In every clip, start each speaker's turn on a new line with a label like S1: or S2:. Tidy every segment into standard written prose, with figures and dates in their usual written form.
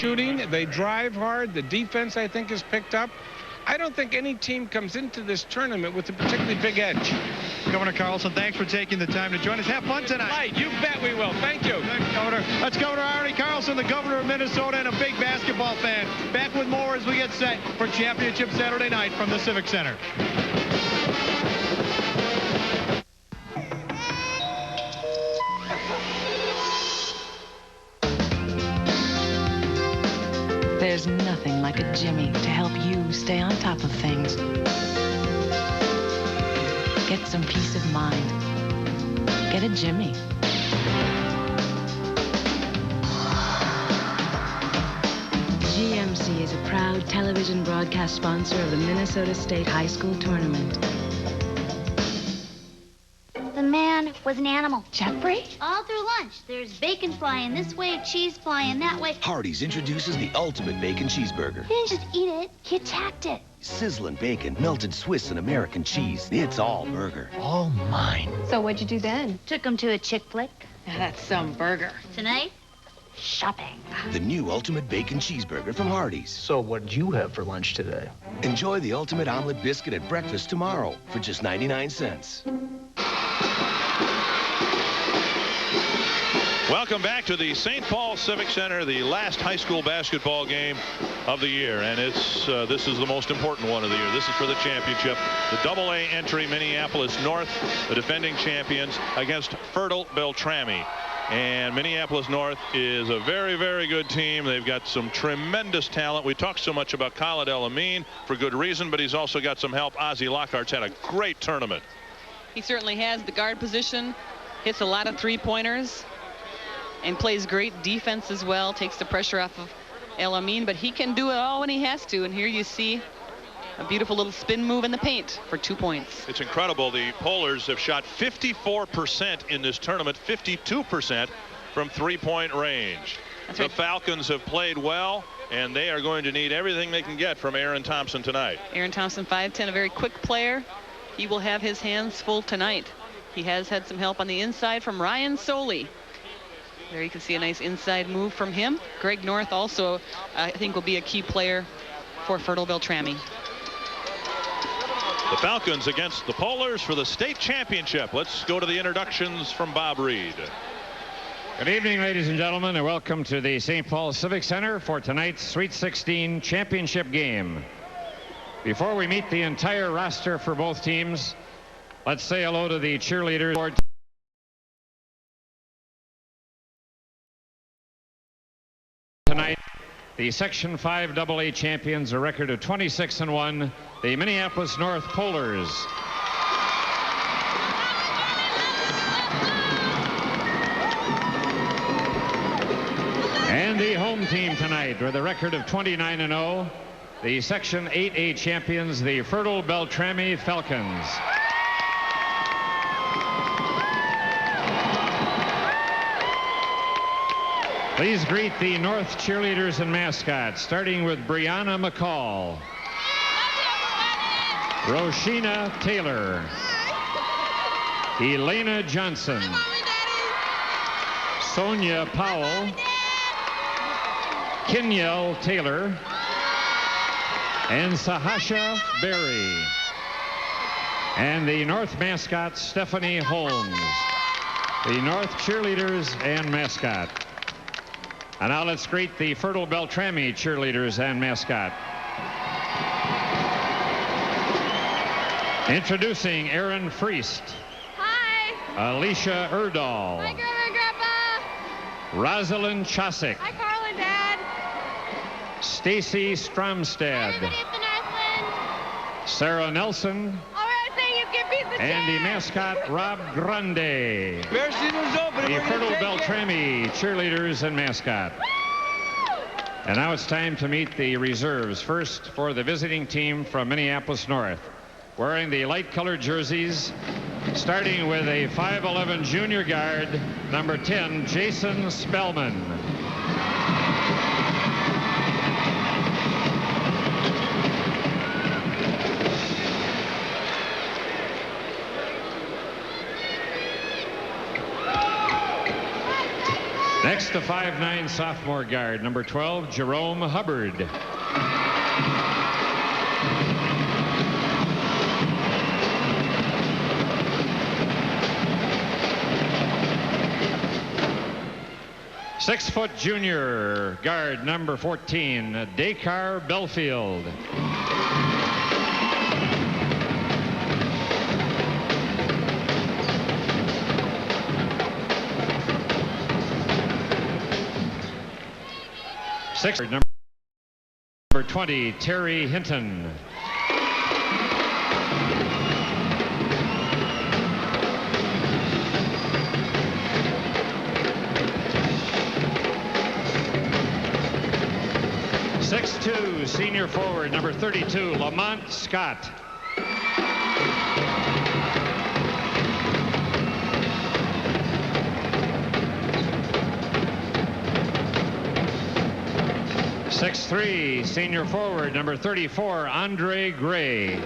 S1: shooting. They drive hard. The defense, I think, is picked up. I don't think any team comes into this tournament with a particularly big edge.
S2: Governor Carlson, thanks for taking the time to join us. Have fun tonight.
S1: Right, you bet we will. Thank you.
S2: Thanks, Governor. That's Governor Arnie Carlson, the governor of Minnesota and a big basketball fan. Back with more as we get set for Championship Saturday night from the Civic Center.
S3: There's nothing like a Jimmy to help you stay on top of things. Get some peace of mind. Get a Jimmy. GMC is a proud television broadcast sponsor of the Minnesota State High School Tournament.
S4: The man was an animal.
S3: Jeffrey?
S4: All through lunch, there's bacon flying this way, cheese flying that way.
S5: Hardee's introduces the ultimate bacon cheeseburger.
S4: He didn't just eat it, he attacked it.
S5: Sizzling bacon, melted Swiss and American cheese. It's all burger. All mine.
S6: So what'd you do then?
S4: Took him to a chick flick.
S3: That's some burger.
S4: Tonight, shopping.
S5: The new ultimate bacon cheeseburger from Hardee's.
S7: So what did you have for lunch today?
S5: Enjoy the ultimate omelet biscuit at breakfast tomorrow for just 99 cents.
S8: Welcome back to the St. Paul Civic Center, the last high school basketball game of the year, and this is the most important one of the year. This is for the championship. The AA entry, Minneapolis North, the defending champions, against fertile Beltrami. And Minneapolis North is a very, very good team. They've got some tremendous talent. We talk so much about Khalid Amin for good reason, but he's also got some help. Ozzie Lockhart's had a great tournament.
S9: He certainly has. The guard position, hits a lot of three-pointers, and plays great defense as well. Takes the pressure off of Amin, but he can do it all when he has to. And here you see a beautiful little spin move in the paint for 2 points.
S8: It's incredible. The Polars have shot 54% in this tournament, 52% from three-point range.
S9: That's
S8: the
S9: right.
S8: Falcons have played well, and they are going to need everything they can get from Aaron Thompson tonight.
S9: Aaron Thompson, 5'10", a very quick player. He will have his hands full tonight. He has had some help on the inside from Ryan Soley. There you can see a nice inside move from him. Greg North also, I think, will be a key player for fertile Beltrami.
S8: The Falcons against the Polars for the state championship. Let's go to the introductions from Bob Reed.
S10: Good evening, ladies and gentlemen, and welcome to the St. Paul Civic Center for tonight's Sweet 16 championship game. Before we meet the entire roster for both teams, let's say hello to the cheerleaders. Tonight, the Section 5 AA champions, a record of 26-1, the Minneapolis North Polars. And the home team tonight with a record of 29-0, the Section 8A champions, the fertile Beltrami Falcons. Please greet the North cheerleaders and mascots, starting with Brianna McCall, Roshina Taylor, Elena Johnson, Sonia Powell, Kenyel Taylor, and Sahasha Berry. And the North mascot, Stephanie Holmes. The North cheerleaders and mascot. And now let's greet the fertile Beltrami cheerleaders and mascot. Introducing Aaron Friest.
S6: Hi.
S10: Alicia Erdahl.
S6: Hi, Grandma and Grandpa.
S10: Rosalind Chosick.
S6: Hi, Carl and Dad.
S10: Stacy Stromstad.
S6: Everybody at the Northland.
S10: Sarah Nelson.
S6: All right, thank you. Give me the
S10: And the
S6: chance.
S10: mascot, Rob Grande. The fertile Beltrami cheerleaders and mascot. And now it's time to meet the reserves. First, for the visiting team from Minneapolis North, wearing the light colored jerseys, starting with a 5'11" junior guard, number 10, Jason Spellman. Next Next, the 5'9" sophomore guard, number 12, Jerome Hubbard. Six-foot junior guard, number 14, Dakar Belfield. Number 20, Terry Hinton. .6'2", senior forward, number 32, Lamont Scott. .6'3", senior forward, number 34, Andre Gray.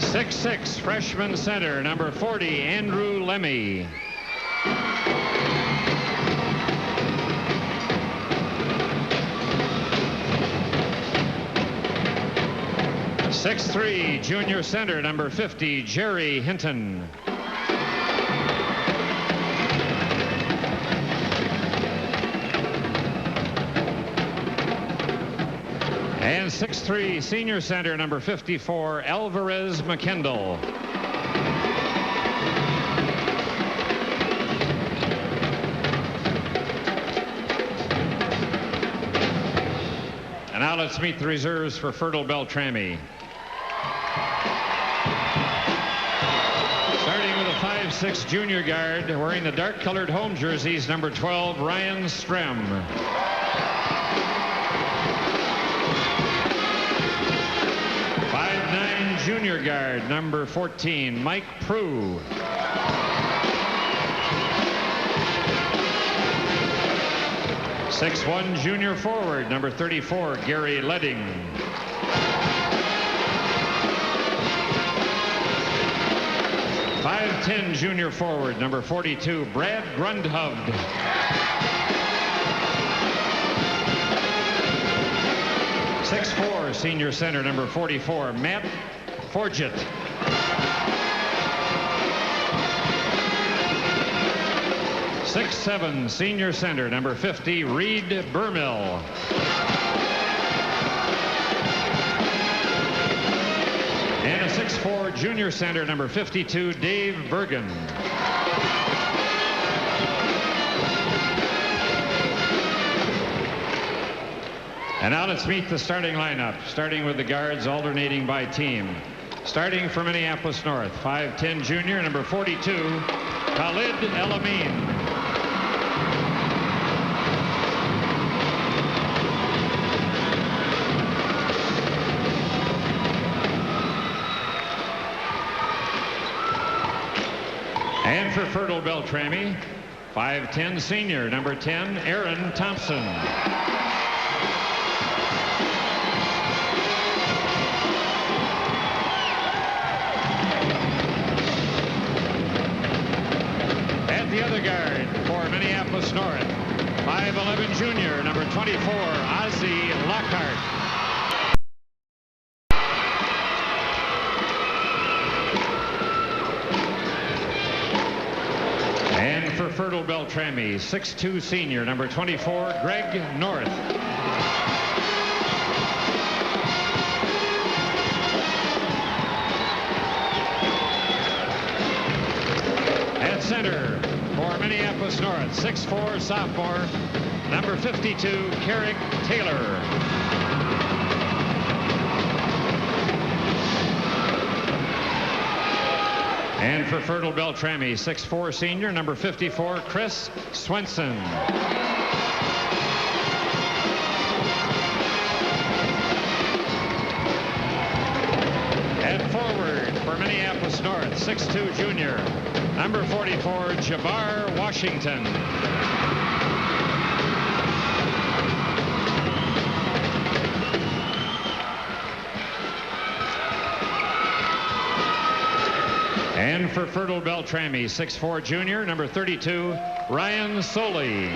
S10: .6'6", freshman center, number 40, Andrew Lemmy. .6'3", junior center, number 50, Jerry Hinton. And 6'3", senior center, number 54, Alvarez McKendall. And now let's meet the reserves for Fertile Beltrami. Starting with a 5'6" junior guard, wearing the dark-colored home jerseys, number 12, Ryan Strem. Junior guard, number 14, Mike Prue. .6'1", junior forward, number 34, Gary Ledding. .5'10", junior forward, number 42, Brad Grundhovd. .6'4", senior center, number 44, Matt Forget. .6'7", senior center, number 50, Reed Burmill. And a 6'4", junior center, number 52, Dave Bergen. And now let's meet the starting lineup, starting with the guards alternating by team. Starting for Minneapolis North, 5'10", junior, number 42, Khalid Amin. And for Fertile Beltrami, 5'10", senior, number 10, Aaron Thompson. The other guard for Minneapolis North, 5'11", junior, number 24, Ozzie Lockhart. And for Fertile Beltrami, 6'2", senior, number 24, Greg North. At center, for Minneapolis North, 6'4", sophomore, number 52, Carrick Taylor. And for Fertile Beltrami, 6'4", senior, number 54, Chris Swenson. At forward for Minneapolis North, 6'2", junior, number 44, Jabbar Washington. And for Fertile Beltrami, 6'4" junior, number 32, Ryan Soley.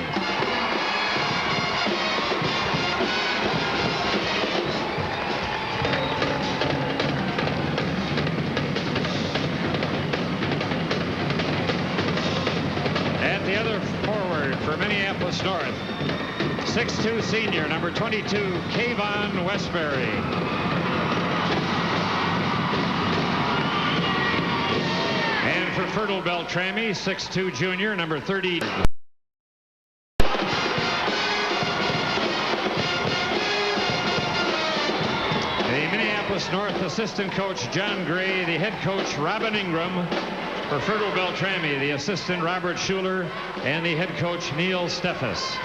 S10: At the other forward for Minneapolis North, 6'2" senior, number 22, Kayvon Westbury. And for Fertile Beltrami, 6'2" junior, number 30. The Minneapolis North assistant coach John Gray, the head coach Robin Ingram. For Fertile Beltrami, the assistant Robert Schuler, and the head coach Neil Steffes.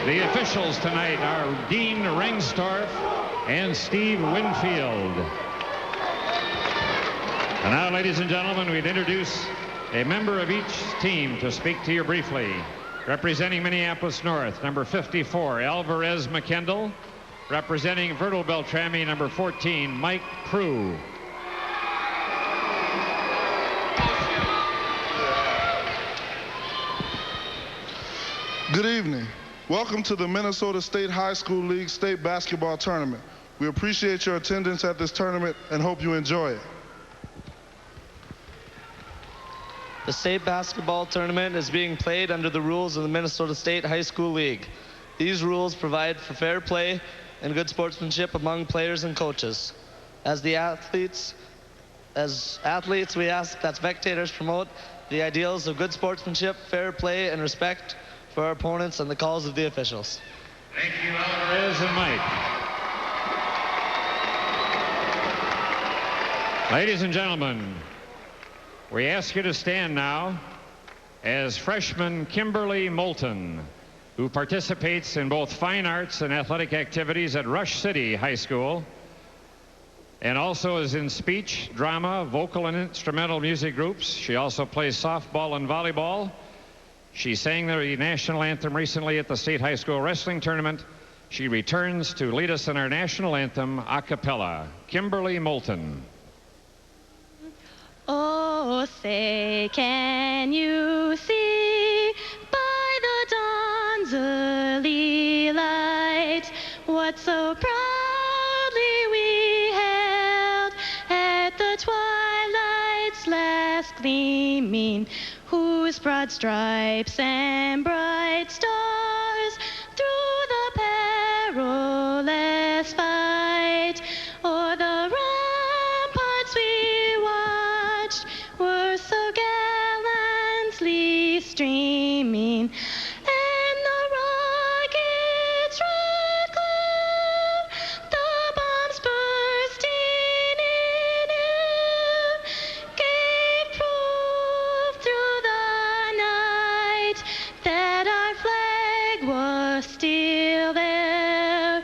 S10: The officials tonight are Dean Rengstorff and Steve Winfield. And now, ladies and gentlemen, we'd introduce a member of each team to speak to you briefly. Representing Minneapolis North, number 54, Alvarez McKendall. Representing Fertile Beltrami, number 14, Mike Prue.
S11: Good evening. Welcome to the Minnesota State High School League State Basketball Tournament. We appreciate your attendance at this tournament and hope you enjoy it.
S12: The state basketball tournament is being played under the rules of the Minnesota State High School League. These rules provide for fair play and good sportsmanship among players and coaches. As athletes, we ask that spectators promote the ideals of good sportsmanship, fair play, and respect for our opponents and the calls of the officials.
S10: Thank you, Alvarez and Mike. Ladies and gentlemen, we ask you to stand now as freshman Kimberly Moulton, who participates in both fine arts and athletic activities at Rush City High School, and also is in speech, drama, vocal, and instrumental music groups. She also plays softball and volleyball. She sang the national anthem recently at the State High School Wrestling Tournament. She returns to lead us in our national anthem a cappella. Kimberly Moulton.
S13: Oh, say, can you see by the dawn's early light what so proudly we held at the twilight's last gleaming, whose broad stripes and bright stars through the perilous fight o'er the ramparts we watched were so gallantly streaming, and the rocket's red glow, the bombs bursting in air, gave proof through the night that our flag was still there.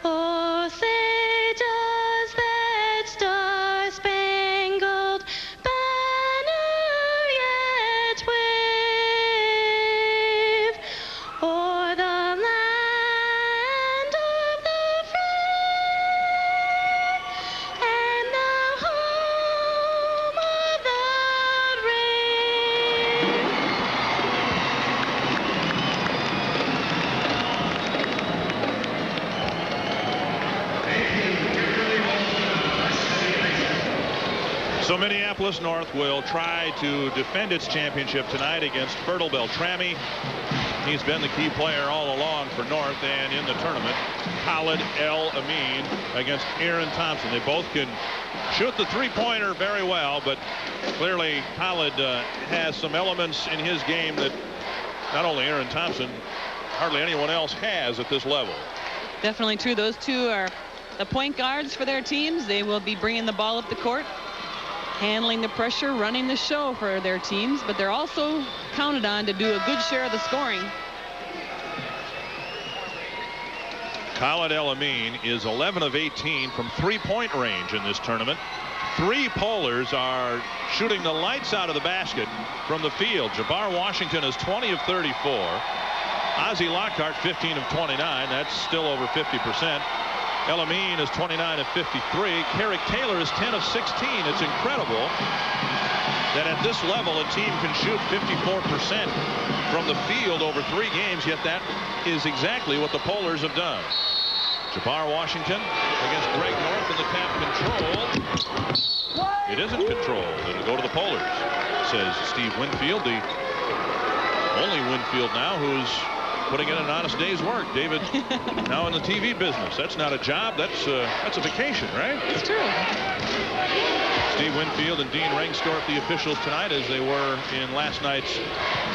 S13: Oh, say does that star-spangled banner yet wave o'er the land of the free and the home of the brave?
S8: So Minneapolis North will try to defend its championship tonight against Fertile Beltrami. He's been the key player all along for North and in the tournament. Khalid Amin against Aaron Thompson. They both can shoot the three-pointer very well, but clearly Khalid has some elements in his game that not only Aaron Thompson, hardly anyone else has at this level.
S9: Definitely true. Those two are the point guards for their teams. They will be bringing the ball up the court, handling the pressure, running the show for their teams, but they're also counted on to do a good share of the scoring.
S8: Khalid Amin is 11 of 18 from three-point range in this tournament. Three Polars are shooting the lights out of the basket from the field. Jabbar Washington is 20 of 34. Ozzie Lockhart 15 of 29. That's still over 50%. Amin is 29 of 53. Carrick Taylor is 10 of 16. It's incredible that at this level a team can shoot 54% from the field over 3 games, yet that is exactly what the Polars have done. Jabbar Washington against Greg North in the tap control. It isn't controlled. It'll go to the Polars, says Steve Winfield, the only Winfield now who's putting in an honest day's work. David now in the TV business. That's not a job. That's a vacation, right?
S9: It's true.
S8: Steve Winfield and Dean Rengstorff, the officials tonight, as they were in last night's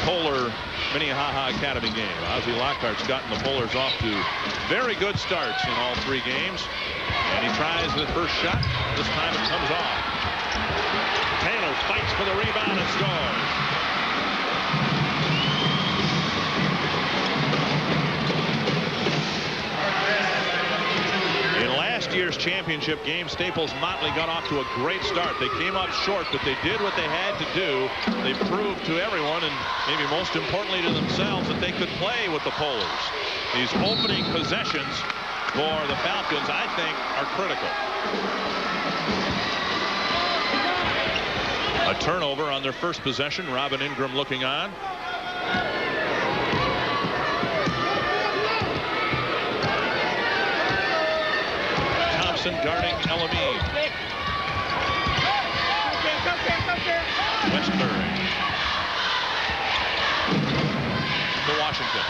S8: Polar Minnehaha Academy game. Ozzie Lockhart's gotten the Polars off to very good starts in all 3 games. And he tries the first shot. This time it comes off. Taylor fights for the rebound and scores. Last year's championship game, Staples Motley got off to a great start. They came up short, but they did what they had to do. They proved to everyone, and maybe most importantly to themselves, that they could play with the Polars. These opening possessions for the Falcons, I think, are critical. A turnover on their first possession. Robin Ingram looking on. Guarding Amin. Westbury to Washington.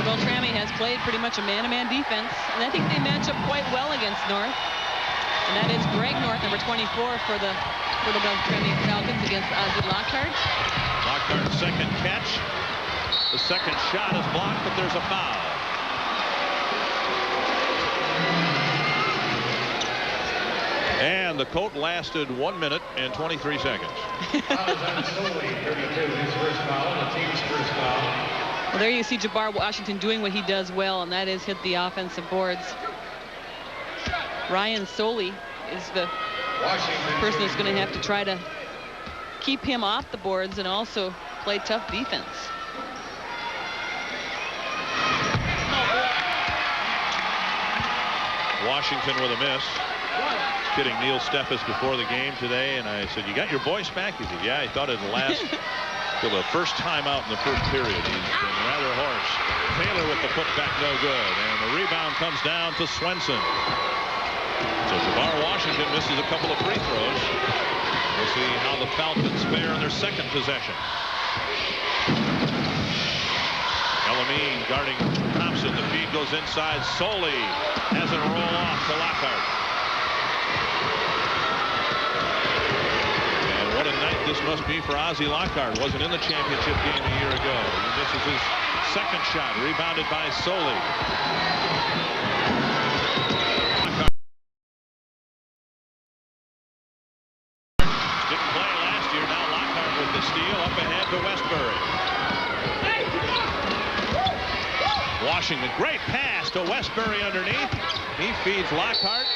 S9: Beltrami has played pretty much a man-to-man defense, and I think they match up quite well against North. And that is Greg North, number 24 for the Beltrami Falcons against Ozzie Lockhart.
S8: Lockhart's second catch. The second shot is blocked, but there's a foul. And the coat lasted 1 minute and 23 seconds.
S9: Well, there you see Jabbar Washington doing what he does well, and that is hit the offensive boards. Ryan Soley is the person that's going to have to try to keep him off the boards and also play tough defense.
S8: Washington with a miss. Kidding Neil Steffes before the game today, and I said, "You got your voice back?" He said, "Yeah, I thought it'd last till the first time out in the first period." He's been rather hoarse. Taylor with the putback, no good, and the rebound comes down to Swenson. So Jabbar Washington misses a couple of free throws. We'll see how the Falcons fare in their second possession. Amin guarding Thompson. The feed goes inside. Soley has it roll off to Lockhart. And what a night this must be for Ozzie Lockhart. Wasn't in the championship game a year ago. He misses his second shot, rebounded by Soley. Lockhart didn't play last year. Now Lockhart with the steal, up ahead to Westbury. Washington, great pass to Westbury underneath. He feeds Lockhart,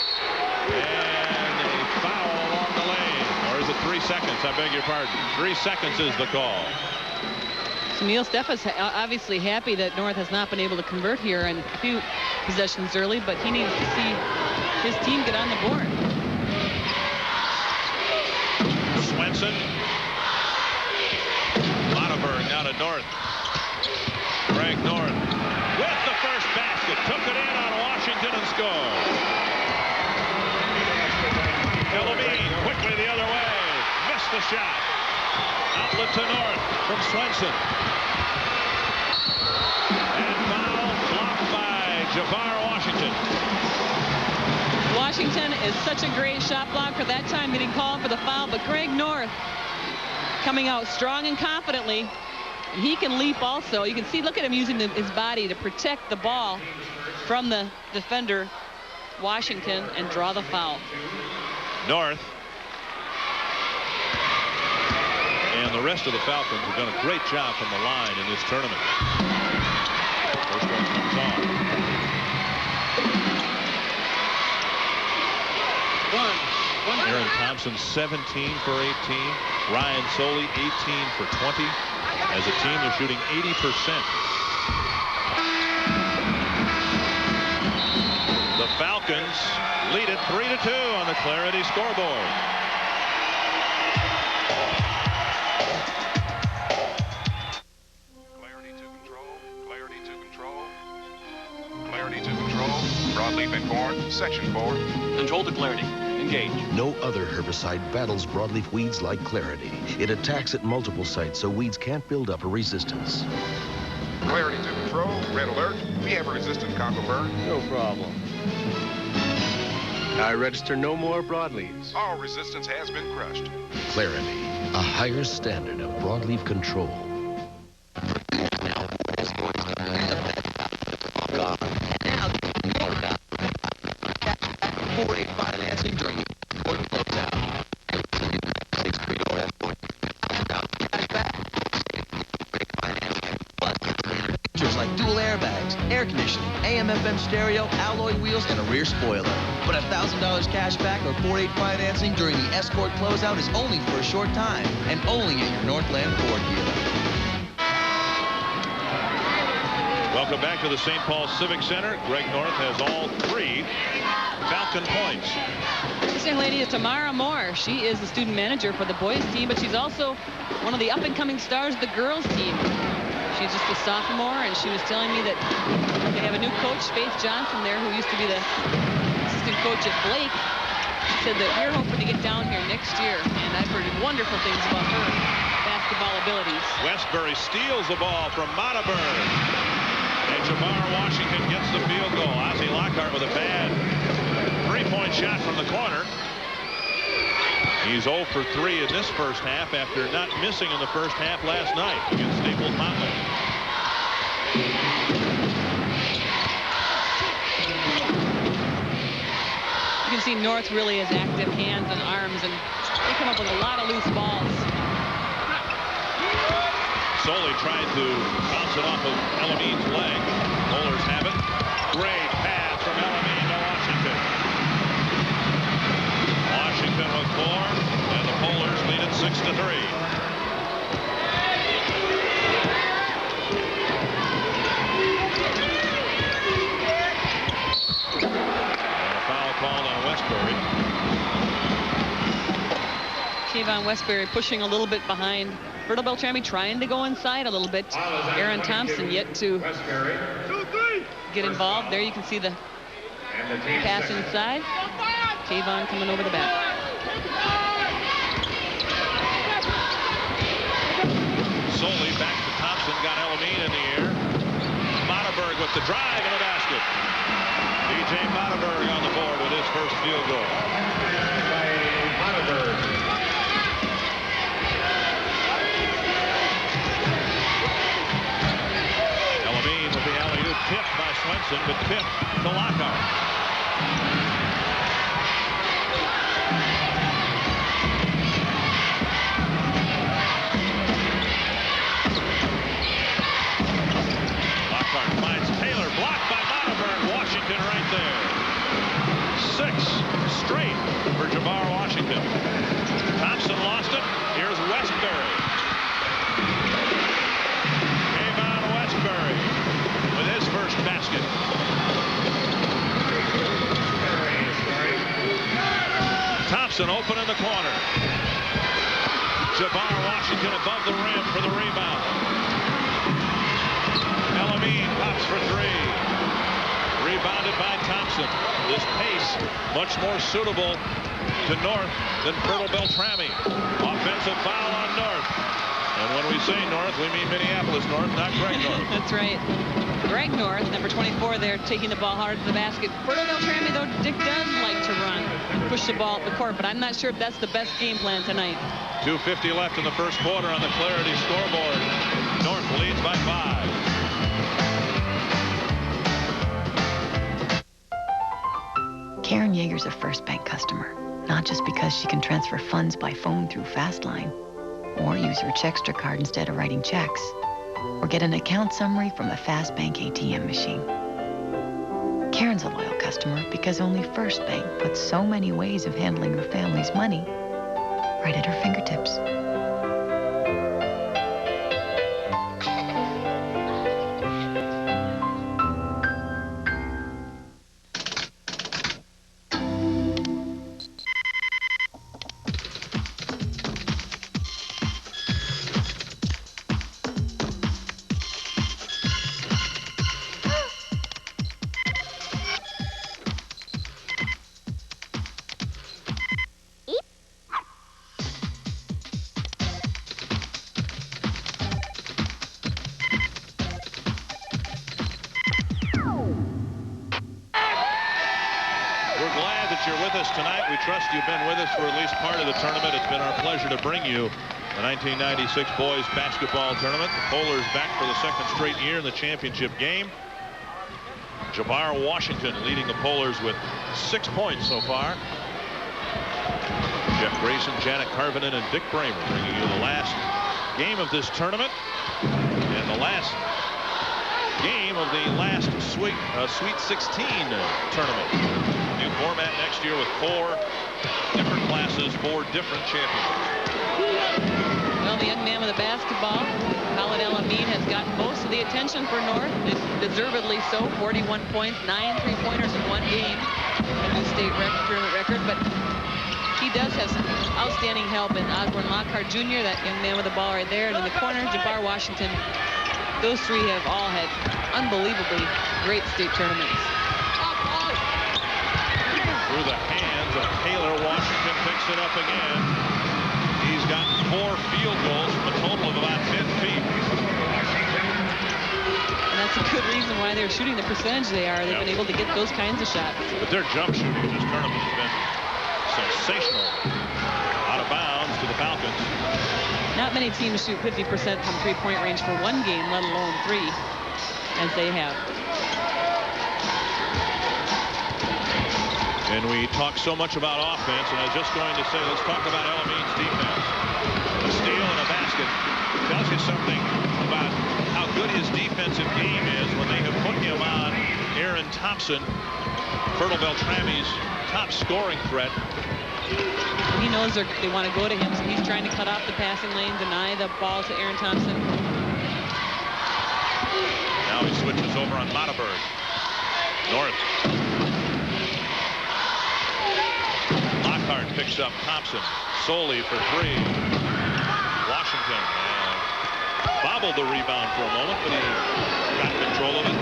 S8: and a foul along the lane. Or is it 3 seconds? I beg your pardon. 3 seconds is the call.
S9: So Neil Steffes obviously happy that North has not been able to convert here in a few possessions early, but he needs to see his team get on the board.
S8: Swenson. Monaberg now to North. Greg North with the first basket. Took it in on Washington and scored. Amin quickly the other way. Missed the shot. Outlet to North from Swenson. And foul blocked by Jabbar Washington.
S9: Washington is such a great shot blocker. That time getting called for the foul, but Greg North coming out strong and confidently. And he can leap also. You can see, look at him using his body to protect the ball from the defender, Washington, and draw the foul.
S8: North and the rest of the Falcons have done a great job from the line in this tournament. First one comes off. Aaron Thompson 17 for 18. Ryan Soley 18 for 20. As a team, they're shooting 80%. Falcons lead it 3-2 on the Clarity scoreboard.
S14: Clarity to control. Clarity to control. Clarity to control. Broadleaf and corn, section 4.
S15: Control to Clarity. Engage.
S5: No other herbicide battles broadleaf weeds like Clarity. It attacks at multiple sites so weeds can't build up a resistance.
S14: Clarity to control. Red alert. We have a resistant Congo burn.
S15: No problem. I register no more broadleaves.
S14: All resistance has been crushed.
S5: Clarity, a higher standard of broadleaf control. Financing during closeout.
S16: Features like dual airbags, air conditioning, AM/FM stereo, alloy wheels, and a rear spoiler. But $1,000 cash back or 4-8 financing during the Escort closeout is only for a short time and only at your Northland Ford dealer.
S8: Welcome back to the St. Paul Civic Center. Greg North has all 3 Falcon points.
S9: This young lady is Tamara Moore. She is the student manager for the boys team, but she's also one of the up-and-coming stars of the girls team. She's just a sophomore, and she was telling me that they have a new coach, Faith Johnson, there, who used to be the assistant coach at Blake. She said that we're hoping to get down here next year, and I've heard wonderful things about her basketball abilities.
S8: Westbury steals the ball from Monaburn. And Jamar Washington gets the field goal. Ozzie Lockhart with a bad 3-point shot from the corner. He's 0 for 3 in this first half after not missing in the first half last night against Staples Mountain.
S9: You can see North really has active hands and arms, and they come up with a lot of loose balls.
S8: Soley tried to bounce it off of Elamin's leg. Bowlers have it. Great pass from Elamin to Washington. Washington with 4, and the Bowlers lead it 6-3. And a foul called on Westbury.
S9: Kayvon Westbury pushing a little bit behind. Berto Beltrami trying to go inside a little bit. Aaron Thompson yet to get involved. There you can see the pass inside. Kayvon coming over the back.
S8: Solely back to Thompson, got Elamin in the air. Monaburg with the drive and a basket. DJ Monaburg on the board with his first field goal. Elamin with the alley-oop tipped by Swenson, but tipped to Lockhart. Lockhart finds Taylor, blocked by Monaburg. Washington right there. 6 straight for Jamar Washington. Thompson lost it. Here's Westbury. Kayvon Westbury with his first basket. Thompson open in the corner. Jamar Washington above the rim for the rebound. Elamin pops for 3. Rebounded by Thompson. This pace much more suitable to North than Berto Beltrami. Offensive foul on North. And when we say North, we mean Minneapolis North, not Greg North.
S9: That's right. Greg North, number 24 there, taking the ball hard to the basket. Berto Beltrami, though, Dick does like to run and push the ball up the court, but I'm not sure if that's the best game plan tonight.
S8: 2:50 left in the first quarter on the Clarity scoreboard. North leads by 5.
S3: Karen Yeager's a First Bank customer, not just because she can transfer funds by phone through Fastline, or use her Checkster card instead of writing checks, or get an account summary from the Fast Bank ATM machine. Karen's a loyal customer because only First Bank puts so many ways of handling her family's money right at her fingertips.
S8: that you're with us tonight. We trust you've been with us for at least part of the tournament. It's been our pleasure to bring you the 1996 boys basketball tournament. The Polars back for the second straight year in the championship game. Jabbar Washington leading the Polars with 6 points so far. Jeff Grayson, Janet Carvinen, and Dick Bramer bringing you the last game of this tournament and the last game of the last Sweet 16 tournament. New format next year with 4 different classes, 4 different champions.
S9: Well, the young man with the basketball, Khalid Amin, has gotten most of the attention for North. Deservedly so. 41 points, 9 3-pointers in 1 game. A new state tournament record, but he does have some outstanding help in Osborne Lockhart Jr., that young man with the ball right there, and in the corner, Jabbar Washington. Those 3 have all had unbelievably great state tournaments.
S8: Through the hands of Taylor, Washington picks it up again. He's got 4 field goals from a total of about 10 feet.
S9: And that's a good reason why they're shooting the percentage they are. They've been able to get those kinds of shots.
S8: But their jump shooting this tournament has been sensational. Out of bounds to the Falcons.
S9: Not many teams shoot 50% from 3-point range for 1 game, let alone 3, as they have.
S8: And we talk so much about offense, and I was just going to say, let's talk about Alamin's defense. A steal and a basket tells you something about how good his defensive game is when they have put him on Aaron Thompson, Fertile Beltrami's top scoring threat.
S9: He knows they want to go to him, so he's trying to cut off the passing lane, deny the ball to Aaron Thompson.
S8: Now he switches over on Monaberg. North. Lockhart picks up Thompson. Solely for 3. Washington bobbled the rebound for a moment, but he got control of it.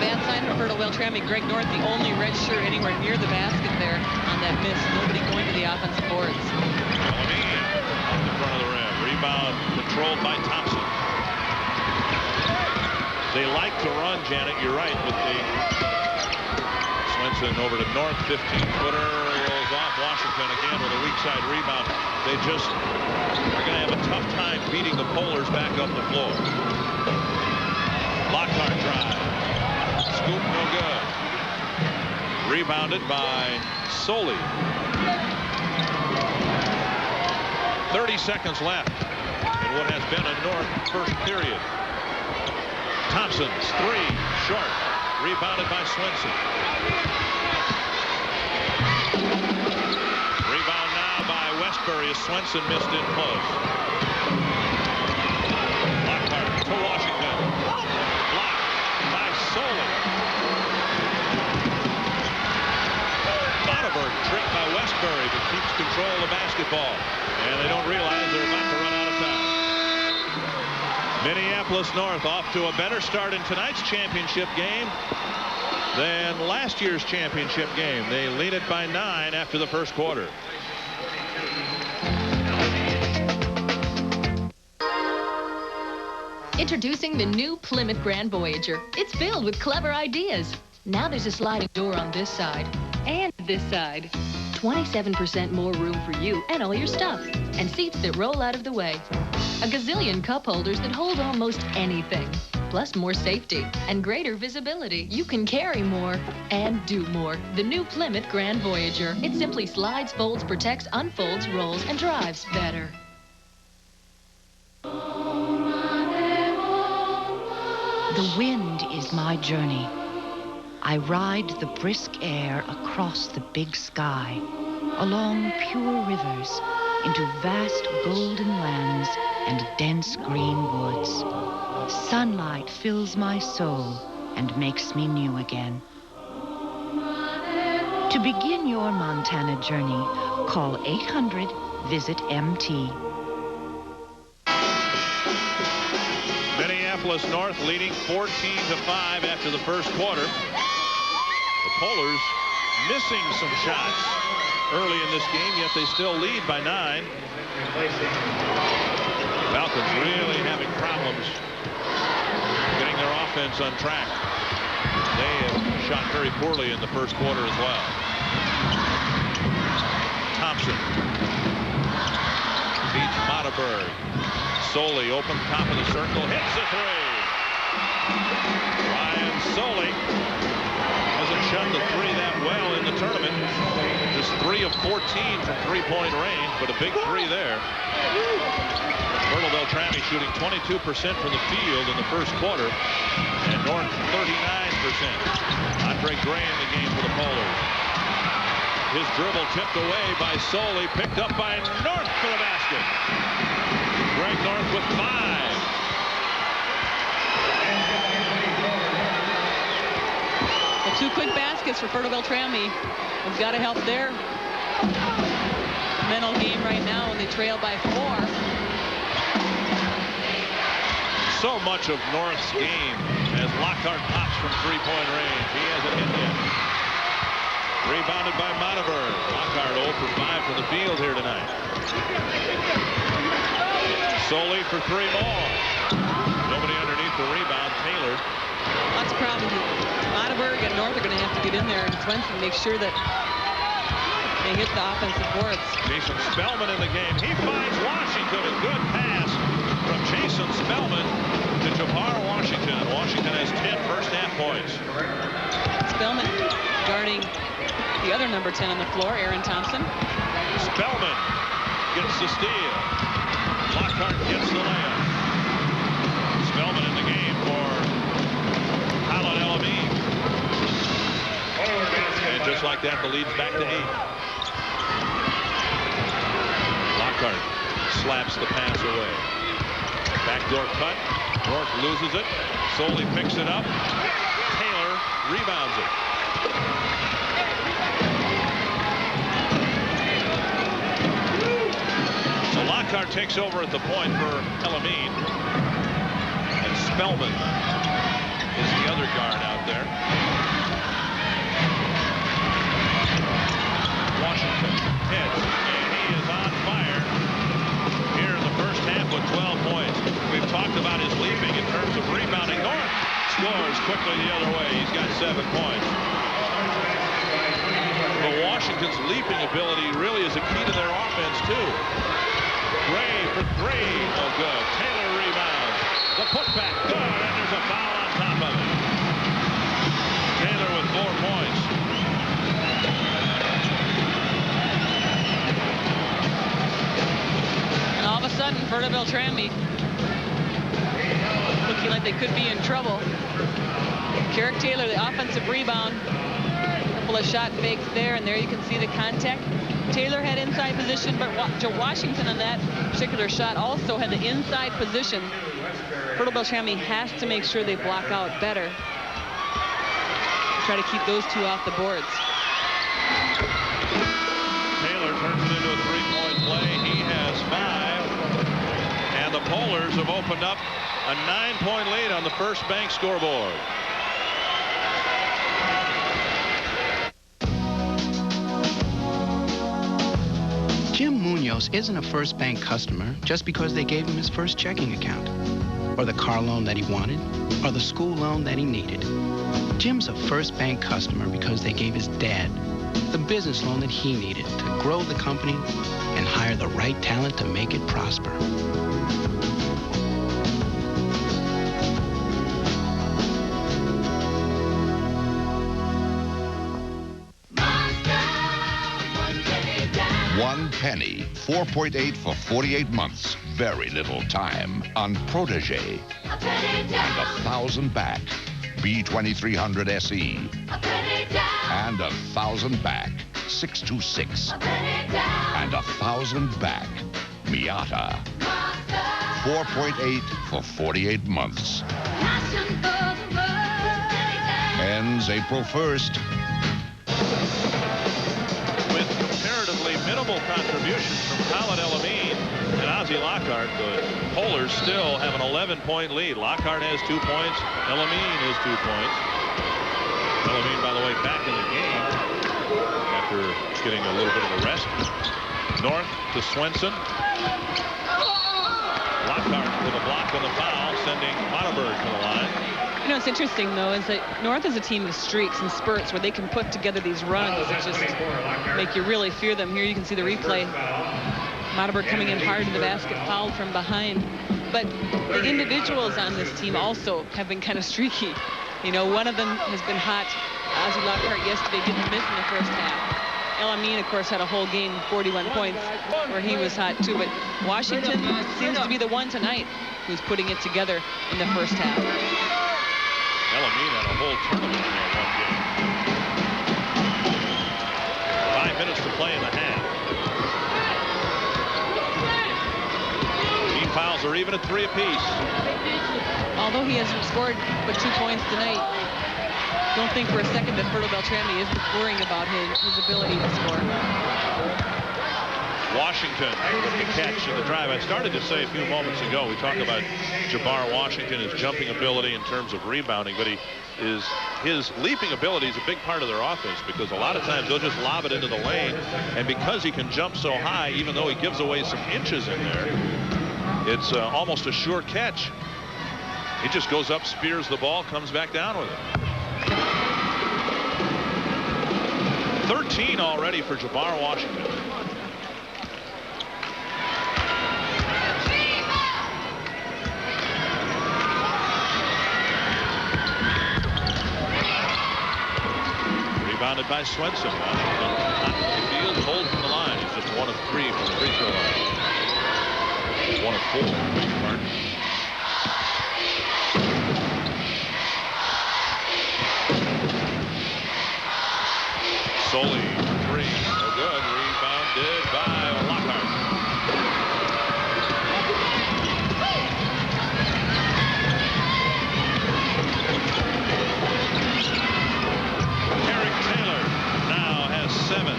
S9: Bad sign for Fertile Beltrami. Greg North, the only red shirt anywhere near the basket there on that miss. Nobody going to the offensive boards.
S8: Amin off the front of the rim. Rebound controlled by Thompson. They like to run, Janet. You're right, but Swenson over to North. 15-footer rolls off. Washington again with a weak side rebound. They just are going to have a tough time beating the Polars back up the floor. Lockhart drive. Scoop no good. Rebounded by Soley. 30 seconds left in what has been a North first period. Thompson's 3 short. Rebounded by Swenson. Rebound now by Westbury as Swenson missed in close. Lockhart to Washington. Blocked by Soley. Monaberg tricked by Westbury, but keeps control of the basketball. And they don't realize they're about to run out of time. Minneapolis North off to a better start in tonight's championship game than last year's championship game. They lead it by 9 after the first quarter.
S17: Introducing the new Plymouth Grand Voyager. It's filled with clever ideas. Now there's a sliding door on this side and this side. 27% more room for you and all your stuff. And seats that roll out of the way. A gazillion cup holders that hold almost anything. Plus more safety and greater visibility. You can carry more and do more. The new Plymouth Grand Voyager. It simply slides, folds, protects, unfolds, rolls, and drives better.
S18: The wind is my journey. I ride the brisk air across the big sky, along pure rivers, into vast golden lands and dense green woods. Sunlight fills my soul and makes me new again. To begin your Montana journey, call 800-VISIT-MT.
S8: Minneapolis North leading 14-5 after the first quarter. The Polars missing some shots early in this game, yet they still lead by 9. Falcons really having problems getting their offense on track. They have shot very poorly in the first quarter as well. Thompson beats Mataberg. Soley open top of the circle, hits a three. Ryan Soley hasn't shot the three that well in the tournament. Just 3 of 14 from three-point range, but a big three there. Beltrami shooting 22% from the field in the first quarter, and North 39%. Andre Gray in the game for the Polars. His dribble tipped away by Soley, picked up by North for the basket. Greg North with 5.
S9: The 2 quick baskets for Beltrami. We've got to help their mental game right now when they trail by 4.
S8: So much of North's game as Lockhart pops from three-point range. He hasn't hit yet. Rebounded by Mataberg. Lockhart 0 for 5 from the field here tonight. Soley for 3 more. Nobody underneath the rebound. Taylor.
S9: Lots of problems. Mataberg and North are going to have to get in there and Swenson make sure that they hit the offensive boards.
S8: Jason Spellman in the game. He finds Washington. A good pass from Jason Spellman to Jabbar Washington. Washington has 10 first-half points.
S9: Spellman guarding the other number 10 on the floor, Aaron Thompson.
S8: Spellman gets the steal. Lockhart gets the layup. Spellman in the game for Khalid Amin. And just like that, the lead's back to 8. Lockhart slaps the pass away. Backdoor cut. North loses it. Soley picks it up. Taylor rebounds it. So Lockhart takes over at the point for Amin. And Spellman is the other guard out there. Washington heads, and he is on fire here in the first half with 12 points. We've talked about his leaping in terms of rebounding. North scores quickly the other way. He's got 7 points. But Washington's leaping ability really is a key to their offense, too. Gray for 3. No good. Taylor rebounds. The putback. Good. And there's a foul on top of it. Taylor with 4 points.
S9: And all of a sudden, Beltrami looking like they could be in trouble. Carrick Taylor, the offensive rebound. A couple of shot fakes there, and there you can see the contact. Taylor had inside position, but Washington on that particular shot also had the inside position. Beltrami has to make sure they block out better. Try to keep those 2 off the boards.
S8: Taylor turns it into a 3-point play. He has 5. And the Polars have opened up a 9-point lead on the First Bank scoreboard.
S19: Jim Munoz isn't a First Bank customer just because they gave him his first checking account, or the car loan that he wanted, or the school loan that he needed. Jim's a First Bank customer because they gave his dad the business loan that he needed to grow the company and hire the right talent to make it prosper.
S20: $1 4.8 for 48 months. Very little time on Protege. And 1,000 back. B2300 SE. And 1,000 back. 626. And 1,000 back. Miata. 4.8 for 48 months. Ends April 1st.
S8: Minimal contributions from Khalid Amin and Ozzie Lockhart. The Polars still have an 11-point lead. Lockhart has 2 points. Amin has 2 points. Amin, by the way, back in the game after getting a little bit of a rest. North to Swenson. Lockhart with a block on the foul, sending Mataberg to the line.
S9: know, what's interesting, though, is that North is a team of streaks and spurts where they can put together these runs that just make you really fear them. Here you can see the replay. Matterberg coming in hard to the basket, fouled from behind. But the individuals on this team also have been kind of streaky. You know, one of them has been hot. Ozzy Lockhart yesterday didn't miss in the first half. Amin, of course, had a whole game, 41 points, where he was hot too. But Washington seems to be the one tonight who's putting it together in the first half.
S8: Amin had a whole tournament in that one game. 5 minutes to play in the half. Team fouls are even at 3 apiece.
S9: Although he hasn't scored but 2 points tonight, don't think for a second that Beltrami isn't worrying about his ability to score.
S8: Washington with the catch and the drive. I started to say a few moments ago, we talk about Jabbar Washington, his jumping ability in terms of rebounding, but his leaping ability is a big part of their offense, because a lot of times they'll just lob it into the lane, and because he can jump so high, even though he gives away some inches in there, it's almost a sure catch. He just goes up, spears the ball, comes back down with it. 13 already for Jabbar Washington. Rebounded by Swenson. Washington not from the field, hold from the line. He's just 1 of 3 from the free throw line. 1 of 4, beg your pardon. Soley, 3, no good. Rebounded by Lockhart. Eric Taylor now has 7.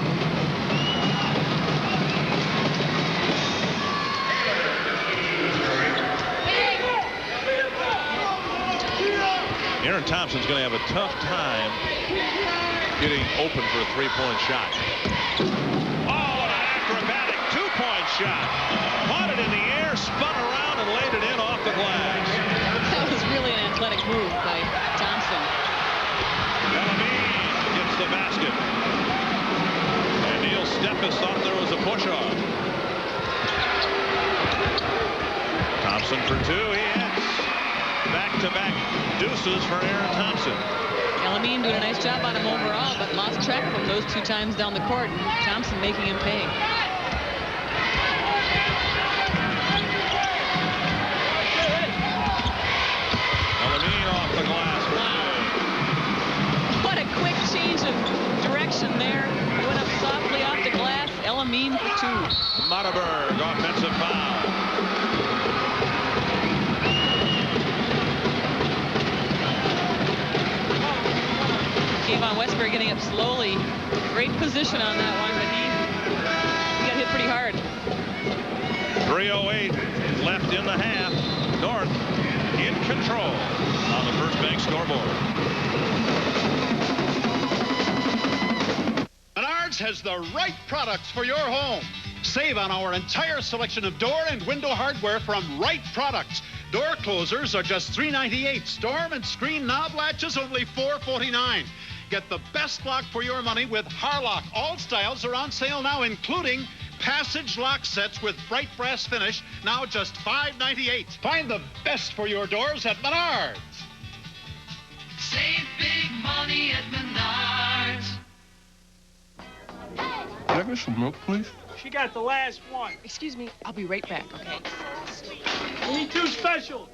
S8: Aaron Thompson's going to have a tough time getting open for a 3-point shot. Oh, an acrobatic 2-point shot. Caught it in the air, spun around, and laid it in off the glass.
S9: That was really an athletic move by Thompson.
S8: Amin gets the basket. And Neil Stephens thought there was a push-off. Thompson for 2. He hits. Back-to-back deuces for Aaron Thompson.
S9: Amin doing a nice job on him overall, but lost track of him those 2 times down the court, and Thompson making him pay.
S8: Amin off the glass.
S9: Wow. What a quick change of direction there. He went up softly off the glass. Amin for 2.
S8: Matterberg, offensive foul.
S9: Von Westbury getting up slowly. Great position on that one, but he got hit pretty hard.
S8: 3:08 left in the half. North in control on the First Bank scoreboard.
S2: Menards has the right products for your home. Save on our entire selection of door and window hardware from Right Products. Door closers are just $3.98. Storm and screen knob latches only $4.49. Get the best lock for your money with Harlock. All styles are on sale now, including passage lock sets with bright brass finish, now just $5.98. Find the best for your doors at Menards.
S13: Save big money at Menards.
S11: Can I get some milk, please?
S21: She got the last one.
S17: Excuse me, I'll be right back, okay?
S21: We need 2 specials.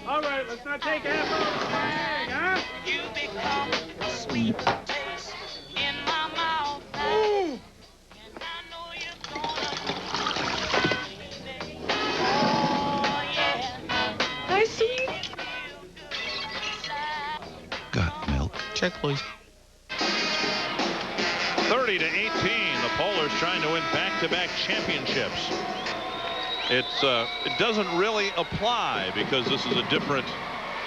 S21: All right, let's not take half of the bag, huh? You become a sweet taste in my mouth. Ooh. And I know you're
S13: Oh, yeah.
S17: Hi, sweet.
S5: Got milk?
S7: Check, please.
S8: 30-18. The Polars trying to win back-to-back championships. It doesn't really apply because this is a different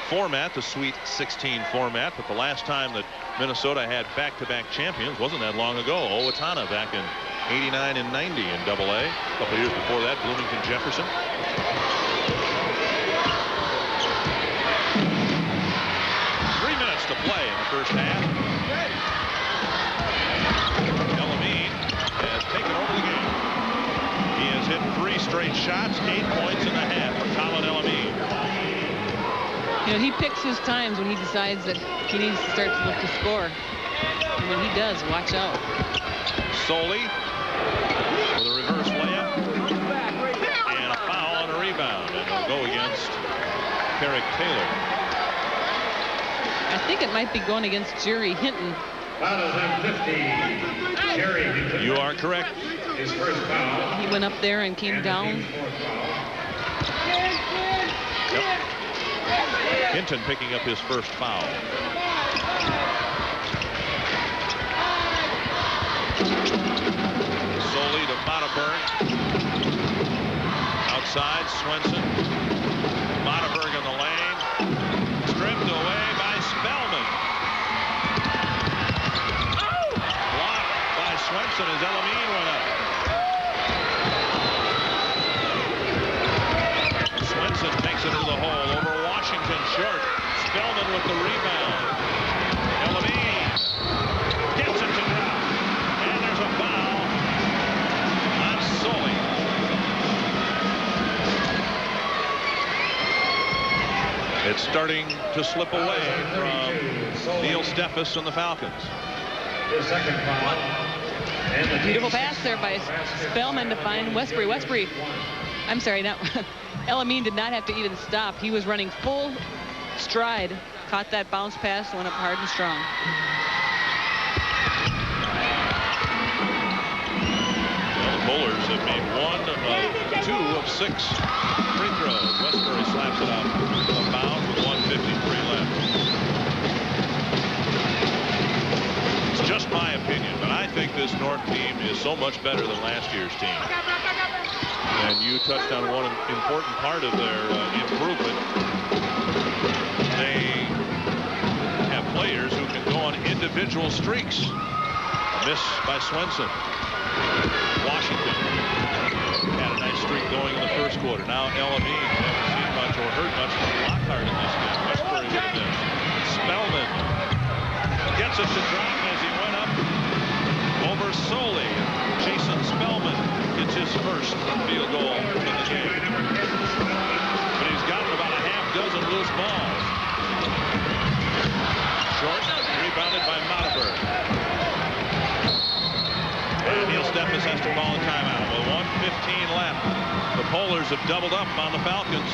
S8: format, the Sweet 16 format. But the last time that Minnesota had back-to-back champions wasn't that long ago. Owatonna back in 89 and 90 in AA. A couple years before that, Bloomington Jefferson. first half. Amin has taken over the game. He has hit 3 straight shots, 8 points in the half for Khalid Amin.
S9: You know, he picks his times when he decides that he needs to start to look to score. And when he does, watch out.
S8: Soley with a reverse layup and a foul and a rebound, and it'll go against Carrick Taylor.
S9: I think it might be going against Jerry Hinton.
S8: You are correct.
S10: His first foul.
S9: He went up there and came down.
S8: Yep. Hinton picking up his first foul. Solely to Monaberg. Outside, Swenson. Monaberg in the lane. Stripped away by Spellman. Blocked by Swenson as Amin went up. Swenson takes it into the hole over Washington short. Spellman with the rebound. Amin gets it to drop. And there's a foul on Soley. It's starting to slip away from Neil Steffes and the Falcons.
S10: The second foul.
S9: Beautiful pass there by Spellman to find Westbury. I'm sorry, not Amin did not have to even stop. He was running full stride, caught that bounce pass, went up hard and strong.
S8: Well, the Bowlers have made 1 of 2 of 6 free throws. Westbury slaps it out of bounds with 1:53 left. It's just my opinion, but I think this North team is so much better than last year's team. And you touched on one important part of their improvement. They have players who can go on individual streaks. Miss by Swenson. Washington had a nice streak going in the first quarter. Now Amin, haven't seen much or heard much from Lockhart in this game. Westbury with a miss. Spellman gets it to drop as he went up over Soley. Jason Spellman gets his first field goal in the game. But he's gotten about a half dozen loose balls. Short, rebounded by Monaberg. And Neil Steffes has to call a timeout with 1:15 left. The Polars have doubled up on the Falcons.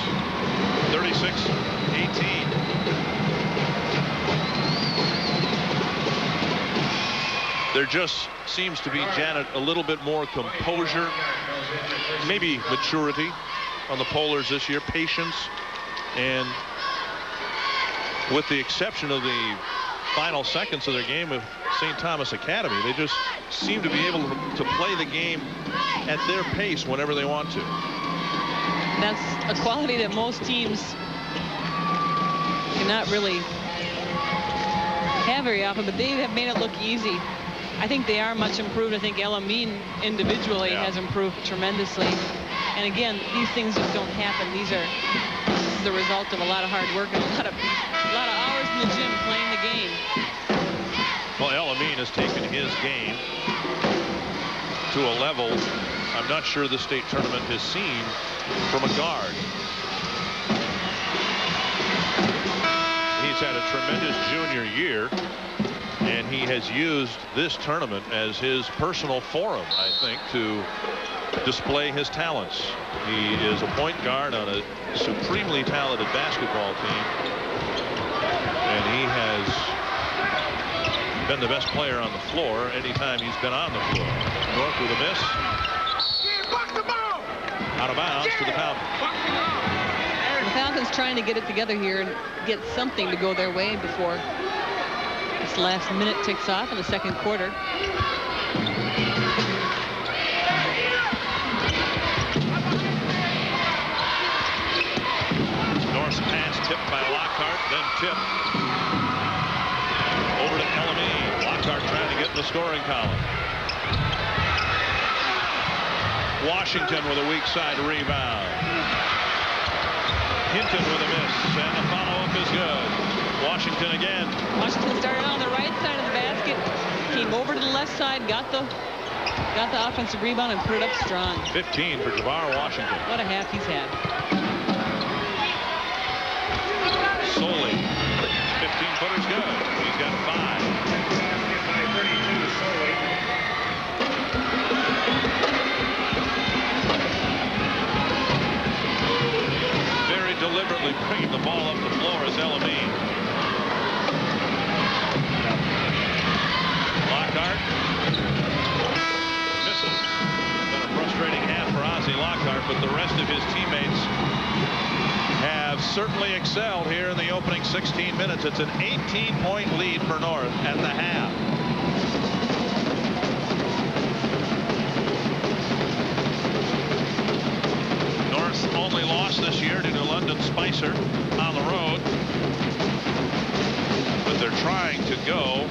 S8: 36-18. There just seems to be, Janet, a little bit more composure, maybe maturity on the Polars this year, patience, and with the exception of the final seconds of their game with St. Thomas Academy, they just seem to be able to play the game at their pace whenever they want to.
S9: That's a quality that most teams cannot really have very often, but they have made it look easy. I think they are much improved. I think Amin individually has improved tremendously. And again, these things just don't happen. This is the result of a lot of hard work and a lot of hours in the gym playing the game.
S8: Well, Amin has taken his game to a level I'm not sure the state tournament has seen from a guard. He's had a tremendous junior year, and he has used this tournament as his personal forum, I think, to display his talents. He is a point guard on a supremely talented basketball team, and he has been the best player on the floor anytime he's been on the floor. North with a miss. Out of bounds to the Falcons.
S9: The Falcons trying to get it together here and get something to go their way before this last minute ticks off in the second quarter.
S8: North's pass tipped by Lockhart, then tipped over to Amin. Lockhart trying to get in the scoring column. Washington with a weak side rebound. Hinton with a miss, and the follow-up is good. Washington again.
S9: Washington started on the right side of the basket, came over to the left side, got the offensive rebound and put it up strong.
S8: 15 for Jabbar Washington.
S9: What a half he's had.
S8: Solely. 15-footer's good. He's got 5. Very deliberately bringing the ball up the floor is Amin. Lockhart misses. Been a frustrating half for Ozzie Lockhart, but the rest of his teammates have certainly excelled here in the opening 16 minutes. It's an 18-point lead for North at the half. North's only loss this year due to London Spicer on the road. But they're trying to go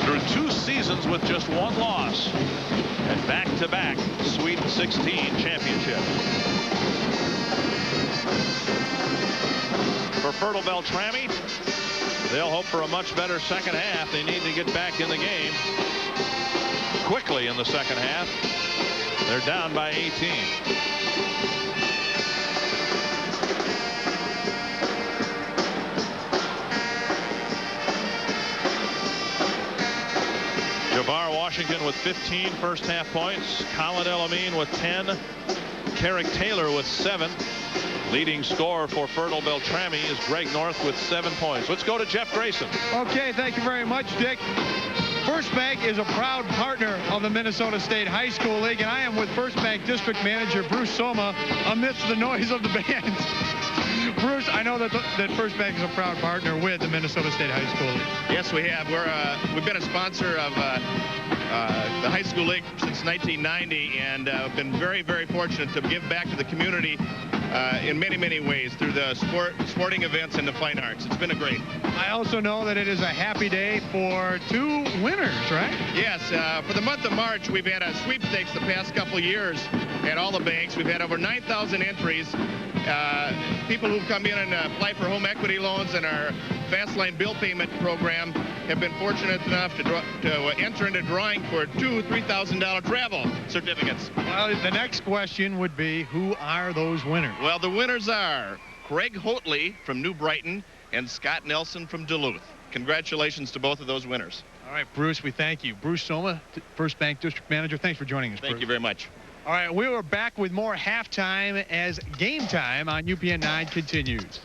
S8: through 2 seasons with just 1 loss and back-to-back Sweet 16 championship. For Fertile Beltrami, they'll hope for a much better second half. They need to get back in the game quickly in the second half. They're down by 18. Jabbar Washington with 15 first half points. Khalid Amin with 10. Carrick Taylor with 7. Leading scorer for Fertile Beltrami is Greg North with 7 points. Let's go to Jeff Grayson.
S1: Okay, thank you very much, Dick. First Bank is a proud partner of the Minnesota State High School League, and I am with First Bank District Manager Bruce Soma amidst the noise of the bands. Bruce, I know that First Bank is a proud partner with the Minnesota State High School League.
S22: Yes, we have. We've been a sponsor of the high school league since 1990, and been very, very fortunate to give back to the community in many, many ways through the sporting events and the fine arts. It's been a great.
S1: I also know that it is a happy day for 2 winners, right?
S22: Yes, for the month of March, we've had a sweepstakes the past couple years at all the banks. We've had over 9,000 entries. People who've come in and apply for home equity loans and our Fast Line bill payment program have been fortunate enough to enter into drawing for 2 $3,000 travel certificates.
S1: Well, the next question would be, who are those winners?
S22: Well, the winners are Craig Hotley from New Brighton and Scott Nelson from Duluth. Congratulations to both of those winners.
S1: All right, Bruce, we thank you. Bruce Soma, First Bank District Manager, thanks for joining us, Bruce.
S22: Thank you very much.
S1: All right, we are back with more halftime as Game Time on UPN 9 continues.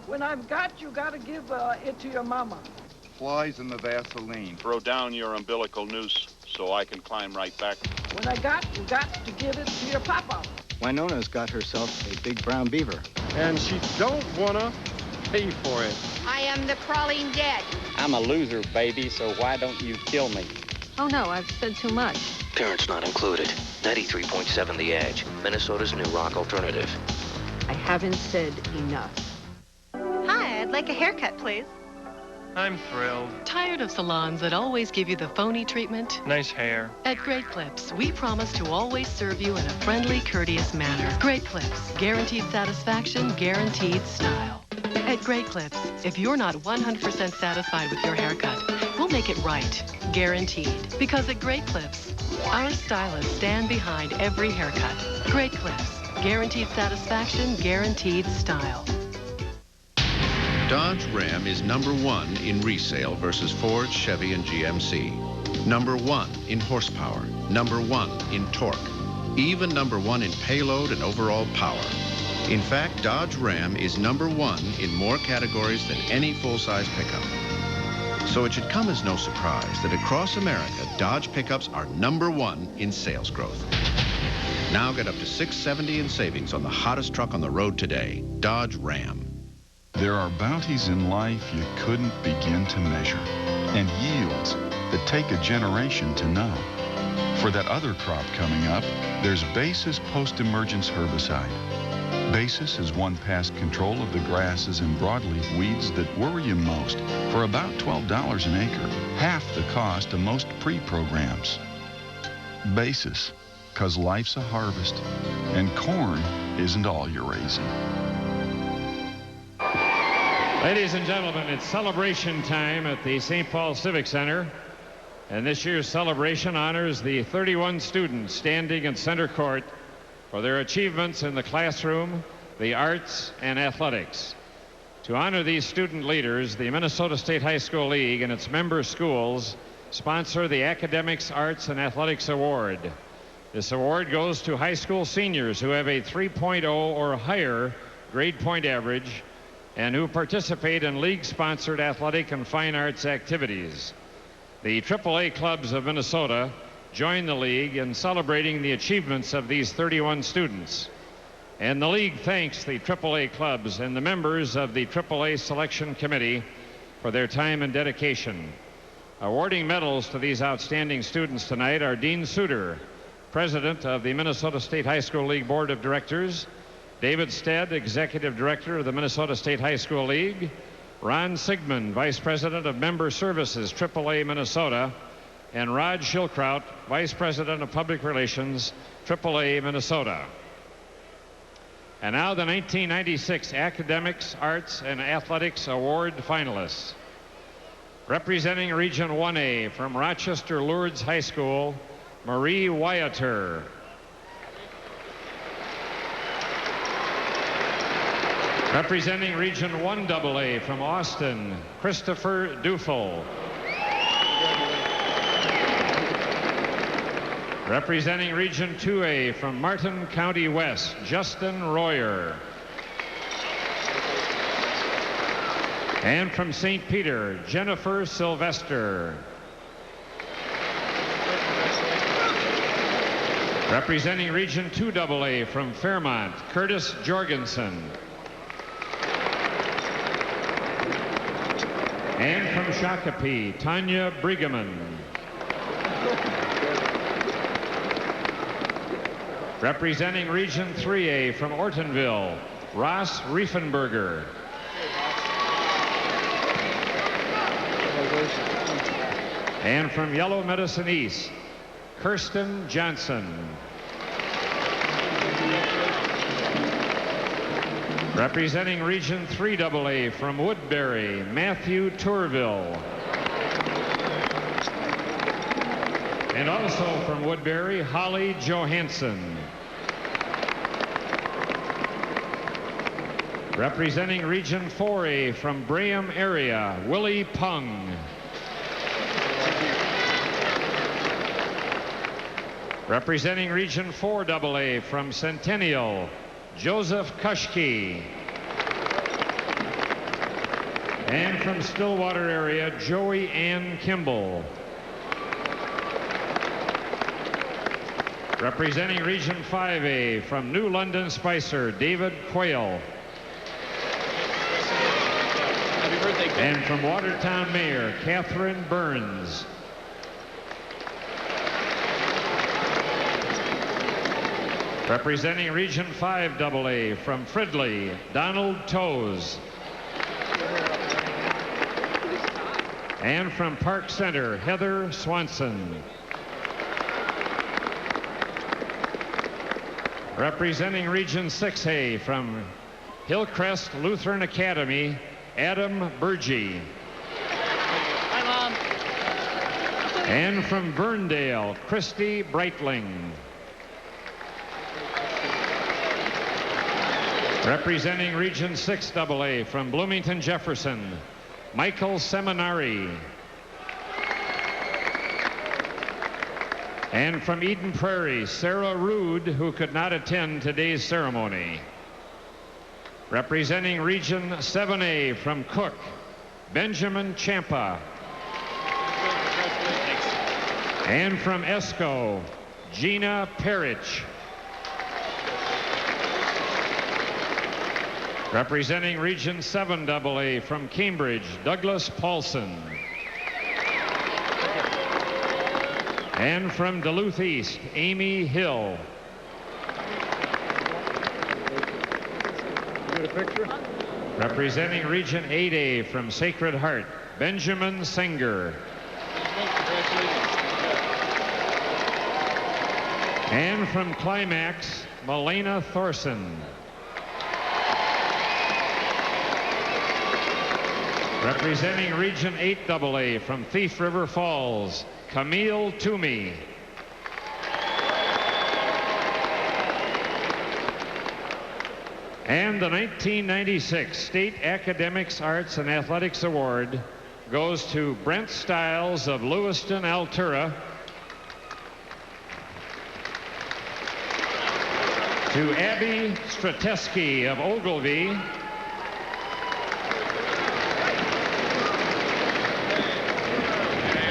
S23: When I've got you, gotta give it to your mama.
S24: Flies in the Vaseline.
S25: Throw down your umbilical noose so I can climb right back.
S23: When I got you got to give it to your papa.
S26: Winona's got herself a big brown beaver.
S24: And she don't wanna pay for it.
S6: I am the crawling dead.
S27: I'm a loser, baby, so why don't you kill me?
S28: Oh, no, I've said too much.
S29: Parents not included. 93.7 The Edge, Minnesota's new rock alternative.
S28: I haven't said enough.
S30: Hi, I'd like a haircut, please.
S31: I'm thrilled.
S32: Tired of salons that always give you the phony treatment?
S31: Nice hair.
S32: At Great Clips, we promise to always serve you in a friendly, courteous manner. Great Clips, guaranteed satisfaction, guaranteed style. At Great Clips, if you're not 100% satisfied with your haircut, we'll make it right, guaranteed. Because at Great Clips, our stylists stand behind every haircut. Great Clips, guaranteed satisfaction, guaranteed style.
S33: Dodge Ram is #1 in resale versus Ford, Chevy, and GMC. #1 in horsepower. #1 in torque. Even #1 in payload and overall power. In fact, Dodge Ram is #1 in more categories than any full-size pickup. So it should come as no surprise that across America, Dodge pickups are #1 in sales growth. Now get up to $670 in savings on the hottest truck on the road today, Dodge Ram.
S34: There are bounties in life you couldn't begin to measure, and yields that take a generation to know. For that other crop coming up, there's Basis post-emergence herbicide. Basis has won past control of the grasses and broadleaf weeds that worry you most for about $12 an acre, half the cost of most pre-programs. Basis, 'cause life's a harvest, and corn isn't all you're raising.
S10: Ladies and gentlemen, it's celebration time at the St. Paul Civic Center. And this year's celebration honors the 31 students standing in center court for their achievements in the classroom, the arts, and athletics. To honor these student leaders, the Minnesota State High School League and its member schools sponsor the Academics, Arts, and Athletics Award. This award goes to high school seniors who have a 3.0 or higher grade point average and who participate in league-sponsored athletic and fine arts activities. The AAA clubs of Minnesota join the league in celebrating the achievements of these 31 students. And the league thanks the AAA clubs and the members of the AAA Selection Committee for their time and dedication. Awarding medals to these outstanding students tonight are Dean Suter, President of the Minnesota State High School League Board of Directors, David Stead, Executive Director of the Minnesota State High School League, Ron Sigmund, Vice President of Member Services, AAA Minnesota, and Rod Schilkraut, Vice President of Public Relations, AAA Minnesota. And now the 1996 Academics, Arts, and Athletics Award finalists. Representing Region 1A from Rochester Lourdes High School, Marie Wyatter. Representing Region 1AA from Austin, Christopher Dufel. Representing Region 2A from Martin County West, Justin Royer. And from St. Peter, Jennifer Sylvester. Representing Region 2AA from Fairmont, Curtis Jorgensen. And from Shakopee, Tanya Brigaman. Representing Region 3A from Ortonville, Ross Riefenberger. And from Yellow Medicine East, Kirsten Johnson. Representing Region 3AA from Woodbury, Matthew Tourville. And also from Woodbury, Holly Johansson. Representing Region 4A from Braham area, Willie Pung. Representing Region 4AA from Centennial, Joseph Kushke. And from Stillwater area, Joey Ann Kimball. Representing Region 5A from New London Spicer, David Quayle.
S2: Happy birthday, Ken.
S10: And from Watertown Mayor, Catherine Burns. Representing Region 5AA from Fridley, Donald Toes. And from Park Center, Heather Swanson. Representing Region 6A from Hillcrest Lutheran Academy, Adam Burgee.
S2: Hi, Mom.
S10: And from Verndale, Christy Breitling. Representing Region 6AA from Bloomington Jefferson, Michael Seminari. And from Eden Prairie, Sarah Rude, who could not attend today's ceremony. Representing Region 7A from Cook, Benjamin Champa. And from Esco, Gina Perich. Representing Region 7AA from Cambridge, Douglas Paulson. And from Duluth East, Amy Hill.
S24: Get a picture?
S10: Representing Region 8A from Sacred Heart, Benjamin Singer. And from Climax, Melena Thorson. Representing Region 8AA from Thief River Falls, Camille Toomey. And the 1996 State Academics, Arts, and Athletics Award goes to Brent Stiles of Lewiston, Altura, to Abby Strateski of Ogilvie,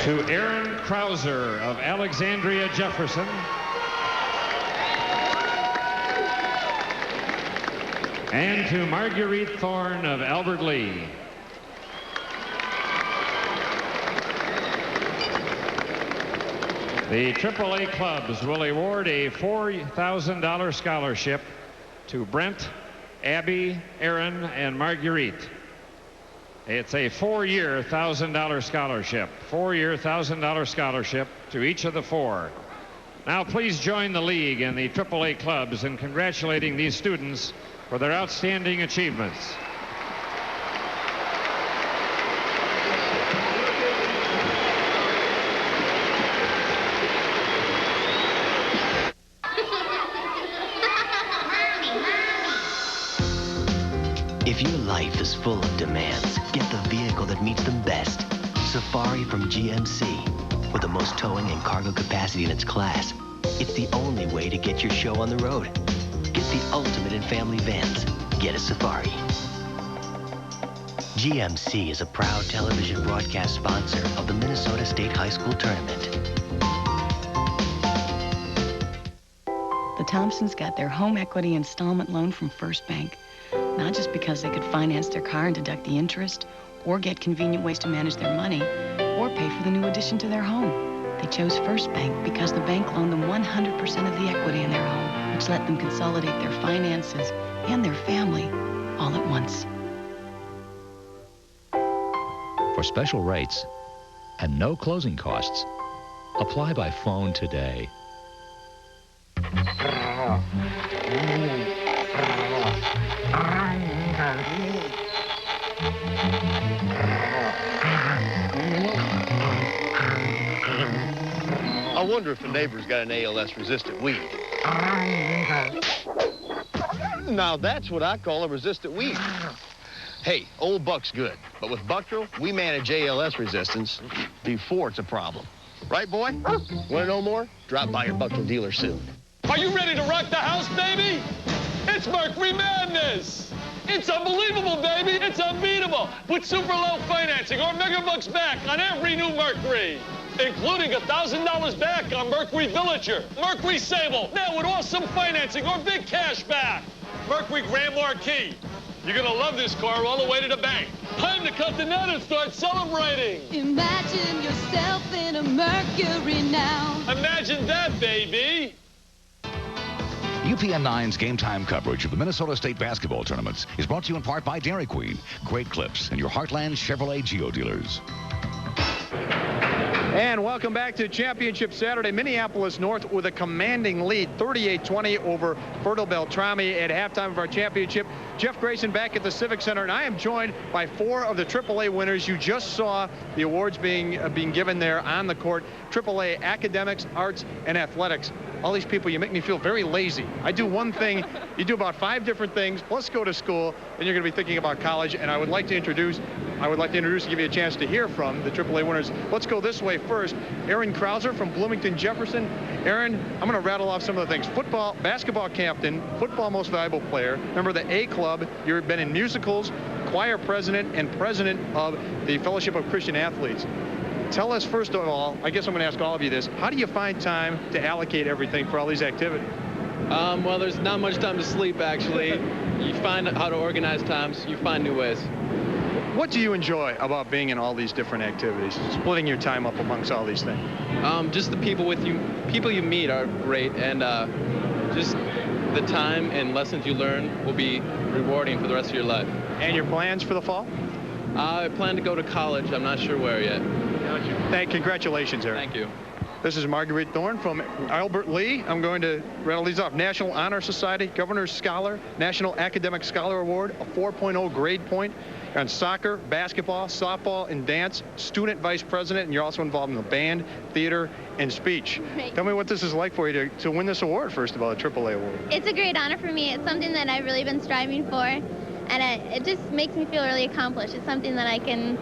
S10: to Aaron Krauser of Alexandria Jefferson, and to Marguerite Thorne of Albert Lee. The AAA clubs will award a $4,000 scholarship to Brent, Abby, Aaron, and Marguerite. It's a four-year $1,000 scholarship. Four-year $1,000 scholarship to each of the four. Now please join the league and the AAA clubs in congratulating these students for their outstanding achievements.
S3: If your life is full of demands, get the vehicle that meets them best. Safari from GMC. With the most towing and cargo capacity in its class, it's the only way to get your show on the road. Get the ultimate in family vans. Get a Safari. GMC is a proud television broadcast sponsor of the Minnesota State High School Tournament.
S4: The Thompsons got their home equity installment loan from First Bank. Not just because they could finance their car and deduct the interest, or get convenient ways to manage their money, or pay for the new addition to their home. They chose First Bank because the bank loaned them 100% of the equity in their home, which let them consolidate their finances and their family all at once.
S5: For special rates and no closing costs, apply by phone today.
S11: I wonder if the neighbor's got an ALS-resistant weed. Now that's what I call a resistant weed. Hey, old Buck's good, but with Bucktril, we manage ALS resistance before it's a problem. Right, boy? Want to know more? Drop by your Bucktril dealer soon.
S12: Are you ready to rock the house, baby? It's Mercury Madness. It's unbelievable, baby. It's unbeatable. With super low financing or megabucks back on every new Mercury, including $1,000 back on Mercury Villager, Mercury Sable, now with awesome financing or big cash back. Mercury Grand Marquis. You're gonna love this car all the way to the bank. Time to cut the net and start celebrating.
S13: Imagine yourself in a Mercury now.
S12: Imagine that, baby.
S14: UPN 9's game time coverage of the Minnesota State basketball tournaments is brought to you in part by Dairy Queen, Great Clips, and your Heartland Chevrolet Geo dealers.
S1: And welcome back to Championship Saturday. Minneapolis North with a commanding lead, 38-20 over Fertile Beltrami at halftime of our championship. Jeff Grayson back at the Civic Center, and I am joined by four of the AAA winners. You just saw the awards being given there on the court. AAA Academics, Arts, and Athletics. All these people, you make me feel very lazy. I do one thing, you do about 5 different things, plus go to school, and you're going to be thinking about college. And I would like to introduce and give you a chance to hear from the AAA winners. Let's go this way first. Aaron Krauser from Bloomington Jefferson. Aaron, I'm going to rattle off some of the things. Football, basketball captain, football most valuable player, member of the A Club. You've been in musicals, choir president, and president of the Fellowship of Christian Athletes. Tell us, first of all, I guess I'm going to ask all of you this, how do you find time to allocate everything for all these activities?
S31: Well, there's not much time to sleep, actually. You find how to organize times. You find new ways.
S1: What do you enjoy about being in all these different activities, splitting your time up amongst all these things?
S31: Just the people you meet are great, and just the time and lessons you learn will be rewarding for the rest of your life.
S1: And your plans for the fall?
S31: I plan to go to college. I'm not sure where yet.
S1: Congratulations, Aaron.
S31: Thank you.
S1: This is Marguerite Thorne from Albert Lee. I'm going to rattle these off. National Honor Society, Governor's Scholar, National Academic Scholar Award, a 4.0 grade point on soccer, basketball, softball, and dance, student vice president, and you're also involved in the band, theater, and speech.
S7: Right.
S1: Tell me what this is like for you to win this award, first of all, a AAA award.
S7: It's a great honor for me. It's something that I've really been striving for, and it just makes me feel really accomplished. It's something that I can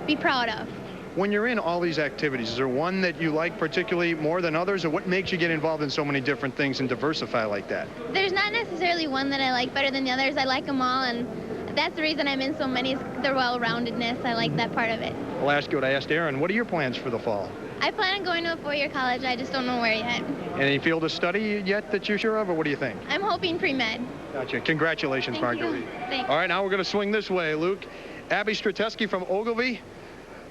S7: be proud of.
S1: When you're in all these activities, is there one that you like particularly more than others, or what makes you get involved in so many different things and diversify like that?
S7: There's not necessarily one that I like better than the others. I like them all, and that's the reason I'm in so many, is the well-roundedness. I like that part of it.
S1: I'll ask you what I asked Aaron. What are your plans for the fall?
S7: I plan on going to a four-year college. I just don't know where yet.
S1: Any field of study yet that you're sure of, or what do you think?
S7: I'm hoping pre-med.
S1: Gotcha. Congratulations,
S7: Thank you.
S1: Marguerite.
S7: Thanks.
S1: All right, now we're going to swing this way, Luke. Abby Strateski from Ogilvie,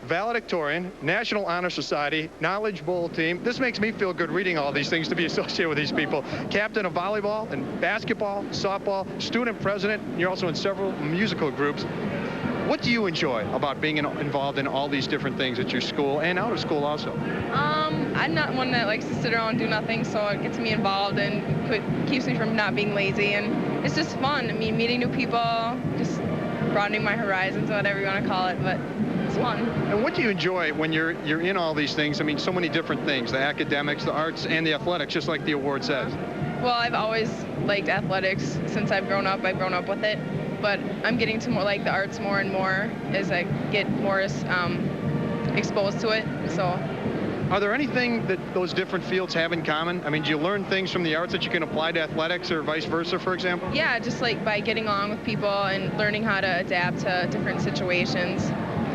S1: valedictorian, National Honor Society, Knowledge Bowl team. This makes me feel good reading all these things to be associated with these people. Captain of volleyball and basketball, softball, student president. You're also in several musical groups. What do you enjoy about being involved in all these different things at your school and out of school also?
S8: I'm not one that likes to sit around and do nothing, so it gets me involved and keeps me from not being lazy. And it's just fun. I mean, meeting new people, just broadening my horizons, whatever you want to call it. But it's fun.
S1: And what do you enjoy when you're in all these things? I mean, so many different things, the academics, the arts, and the athletics, just like the award says.
S8: Well, I've always liked athletics. Since I've grown up with it. But I'm getting to more like the arts more and more as I get more exposed to it. So,
S1: are there anything that those different fields have in common? I mean, do you learn things from the arts that you can apply to athletics or vice versa, for example?
S8: Yeah, just like by getting along with people and learning how to adapt to different situations.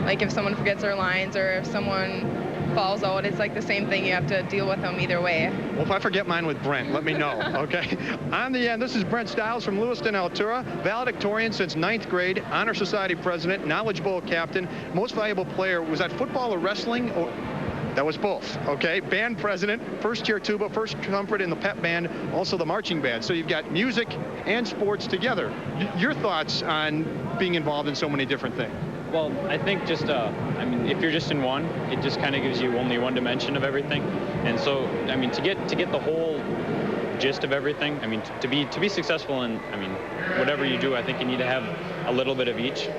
S8: Like if someone forgets their lines or if someone falls out, it's like the same thing. You have to deal with them either way.
S1: Well, if I forget mine with Brent, let me know, okay? On the end, this is Brent Stiles from Lewiston, Altura, valedictorian since 9th grade, Honor Society president, Knowledge Bowl captain, most valuable player. Was that football or wrestling? Or that was both, okay? Band president, first chair tuba, first trumpet in the pep band, also the marching band. So you've got music and sports together. Your thoughts on being involved in so many different things?
S2: Well, I think just, I mean, if you're just in one, it just kind of gives you only one dimension of everything. And so, I mean, to get the whole gist of everything, I mean, to be successful in, I mean, whatever you do, I think you need to have a little bit of each.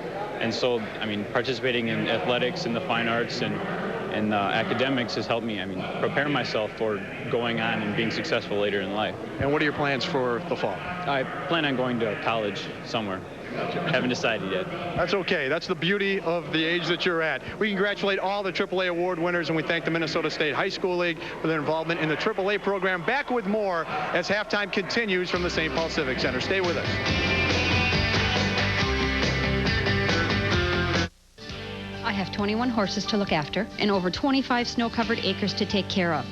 S2: And so, I mean, participating in athletics and the fine arts and academics has helped me, I mean, prepare myself for going on and being successful later in life.
S1: And what are your plans for the fall?
S2: I plan on going to college somewhere. Gotcha. Haven't decided yet.
S1: That's okay. That's the beauty of the age that you're at. We congratulate all the AAA award winners, and we thank the Minnesota State High School League for their involvement in the AAA program. Back with more as halftime continues from the St. Paul Civic Center. Stay with us.
S9: I have 21 horses to look after and over 25 snow-covered acres to take care of.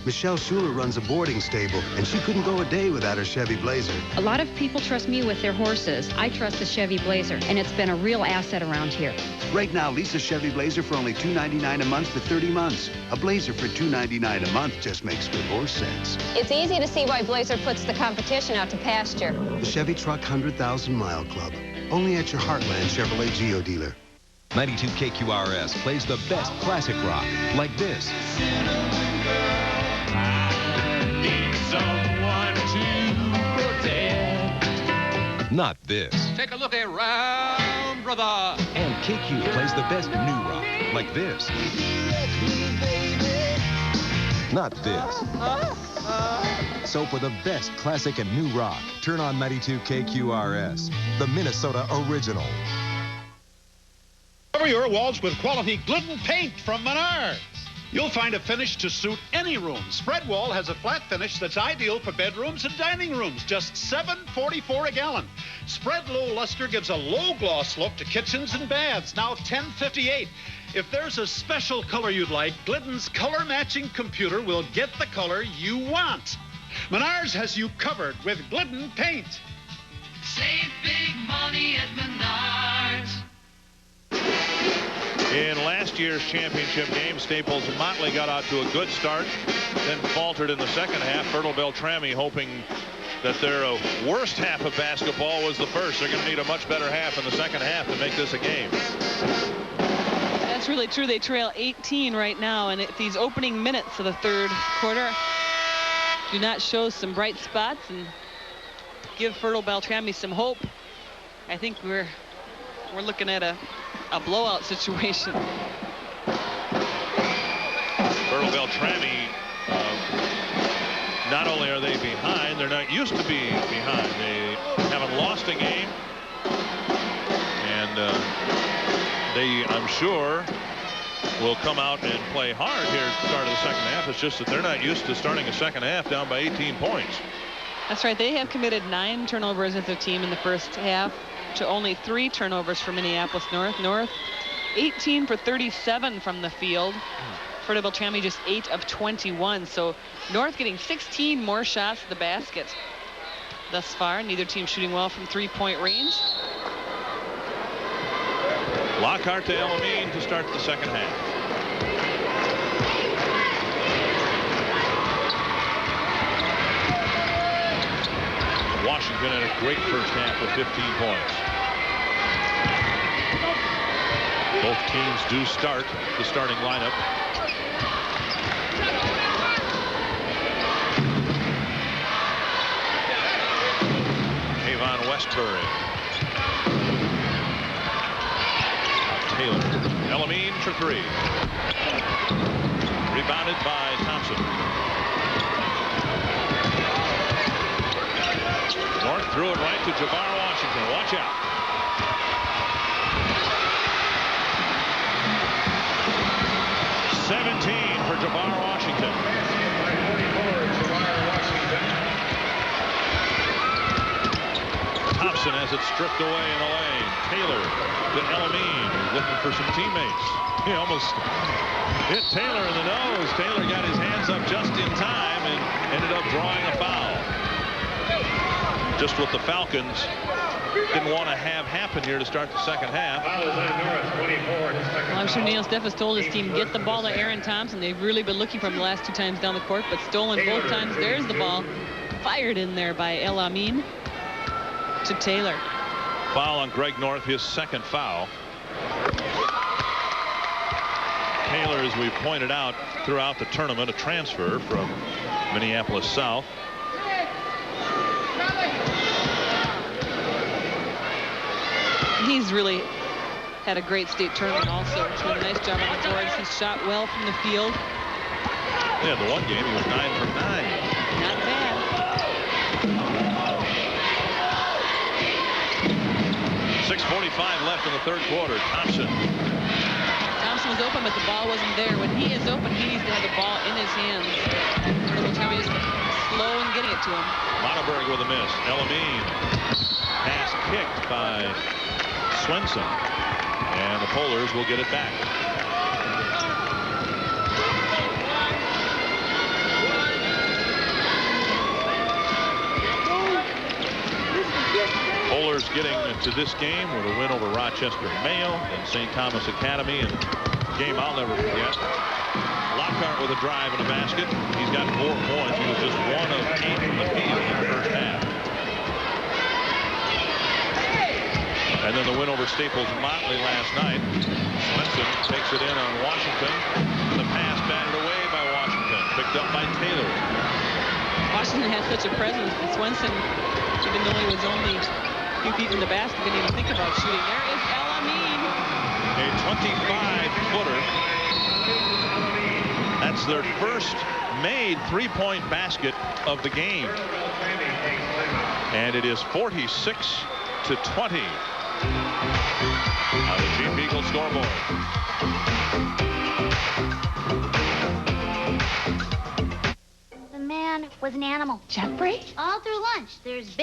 S15: Michelle Schuler runs a boarding stable, and she couldn't go a day without her Chevy Blazer.
S9: A lot of people trust me with their horses. I trust the Chevy Blazer, and it's been a real asset around here.
S15: Right now, lease a Chevy Blazer for only $2.99 a month for 30 months. A Blazer for $2.99 a month just makes good horse sense.
S9: It's easy to see why Blazer puts the competition out to pasture.
S15: The Chevy Truck 100,000 Mile Club. Only at your Heartland Chevrolet Geo dealer.
S16: 92 KQRS plays the best classic rock, like this.
S12: Someone to protect.
S16: Not this.
S12: Take a look around, brother.
S16: And KQ plays the best new rock, like this. Not this. So for the best classic and new rock, turn on 92 KQRS, the Minnesota original.
S17: Cover your walls with quality Glidden paint from Menards. You'll find a finish to suit any room. Spreadwall has a flat finish that's ideal for bedrooms and dining rooms, just $7.44 a gallon. Spread Low Luster gives a low gloss look to kitchens and baths, now $10.58. If there's a special color you'd like, Glidden's color matching computer will get the color you want. Menards has you covered with Glidden paint.
S12: Save big money at Menards.
S18: In last year's championship game, Staples and Motley got out to a good start, then faltered in the second half. Beltrami hoping that their worst half of basketball was the first. They're going to need a much better half in the second half to make this a game.
S8: That's
S6: That's really true. They trail 18 right now, and these opening minutes of the third quarter do not show some bright spots and give Fertile Beltrami some hope. I think we're looking at a blowout situation.
S18: Fertile Beltrami, not only are they behind, they're not used to being behind. They haven't lost a game, and they, I'm sure, will come out and play hard here at the start of the second half. It's just that they're not used to starting a second half down by 18 points.
S6: That's right. They have committed 9 turnovers as a team in the first half to only 3 turnovers for Minneapolis North. North 18 for 37 from the field. Fertile Beltrami just 8 of 21. So North getting 16 more shots at the basket thus far. Neither team shooting well from 3-point range.
S18: Lockhart to Amin to start the second half. Washington had a great first half with 15 points. Both teams do start the starting lineup. Avon Westbury. Taylor. Amin for 3. Rebounded by Thompson. North threw it right to Jabbar Washington. Watch out. For Jabbar Washington. Thompson has it stripped away in the lane. Taylor to Amin, looking for some teammates. He almost hit Taylor in the nose. Taylor got his hands up just in time and ended up drawing a foul. Just what the Falcons didn't want to have happen here to start the second half.
S6: Well, I'm sure Neil Steff has told his team, get the ball to Aaron Thompson. They've really been looking for him the last 2 times down the court, but stolen both times. There's the ball. Fired in there by Amin to Taylor.
S18: Foul on Greg North, his second foul. Taylor, as we pointed out throughout the tournament, a transfer from Minneapolis South.
S6: He's really had a great state tournament also. He's doing a nice job on the boards. He's shot well from the field.
S18: Yeah, the one game he was 9 from 9.
S6: Not bad.
S18: 6:45 left in the third quarter. Thompson
S6: was open, but the ball wasn't there. When he is open, he needs to have the ball in his hands. Beltrami is slow in getting it to him.
S18: Monaberg with a miss. Amin. Pass kicked by Swenson, and the Polars will get it back. Polars getting to this game with a win over Rochester Mayo and St. Thomas Academy, and a game I'll never forget. Lockhart with a drive and a basket. He's got 4 points. He was just 1 of 8 from the field in the first half. And then the win over Staples Motley last night. Swenson takes it in on Washington. And the pass batted away by Washington. Picked up by Taylor.
S6: Washington has such a presence, but Swenson, even though he was only a few feet from the basket, didn't even think about shooting. There is Amin.
S18: A 25-footer. That's their first made 3-point basket of the game. And it is 46-20. On the Jeep Eagle scoreboard.
S19: The man was an animal. Jeffrey? All through lunch, there's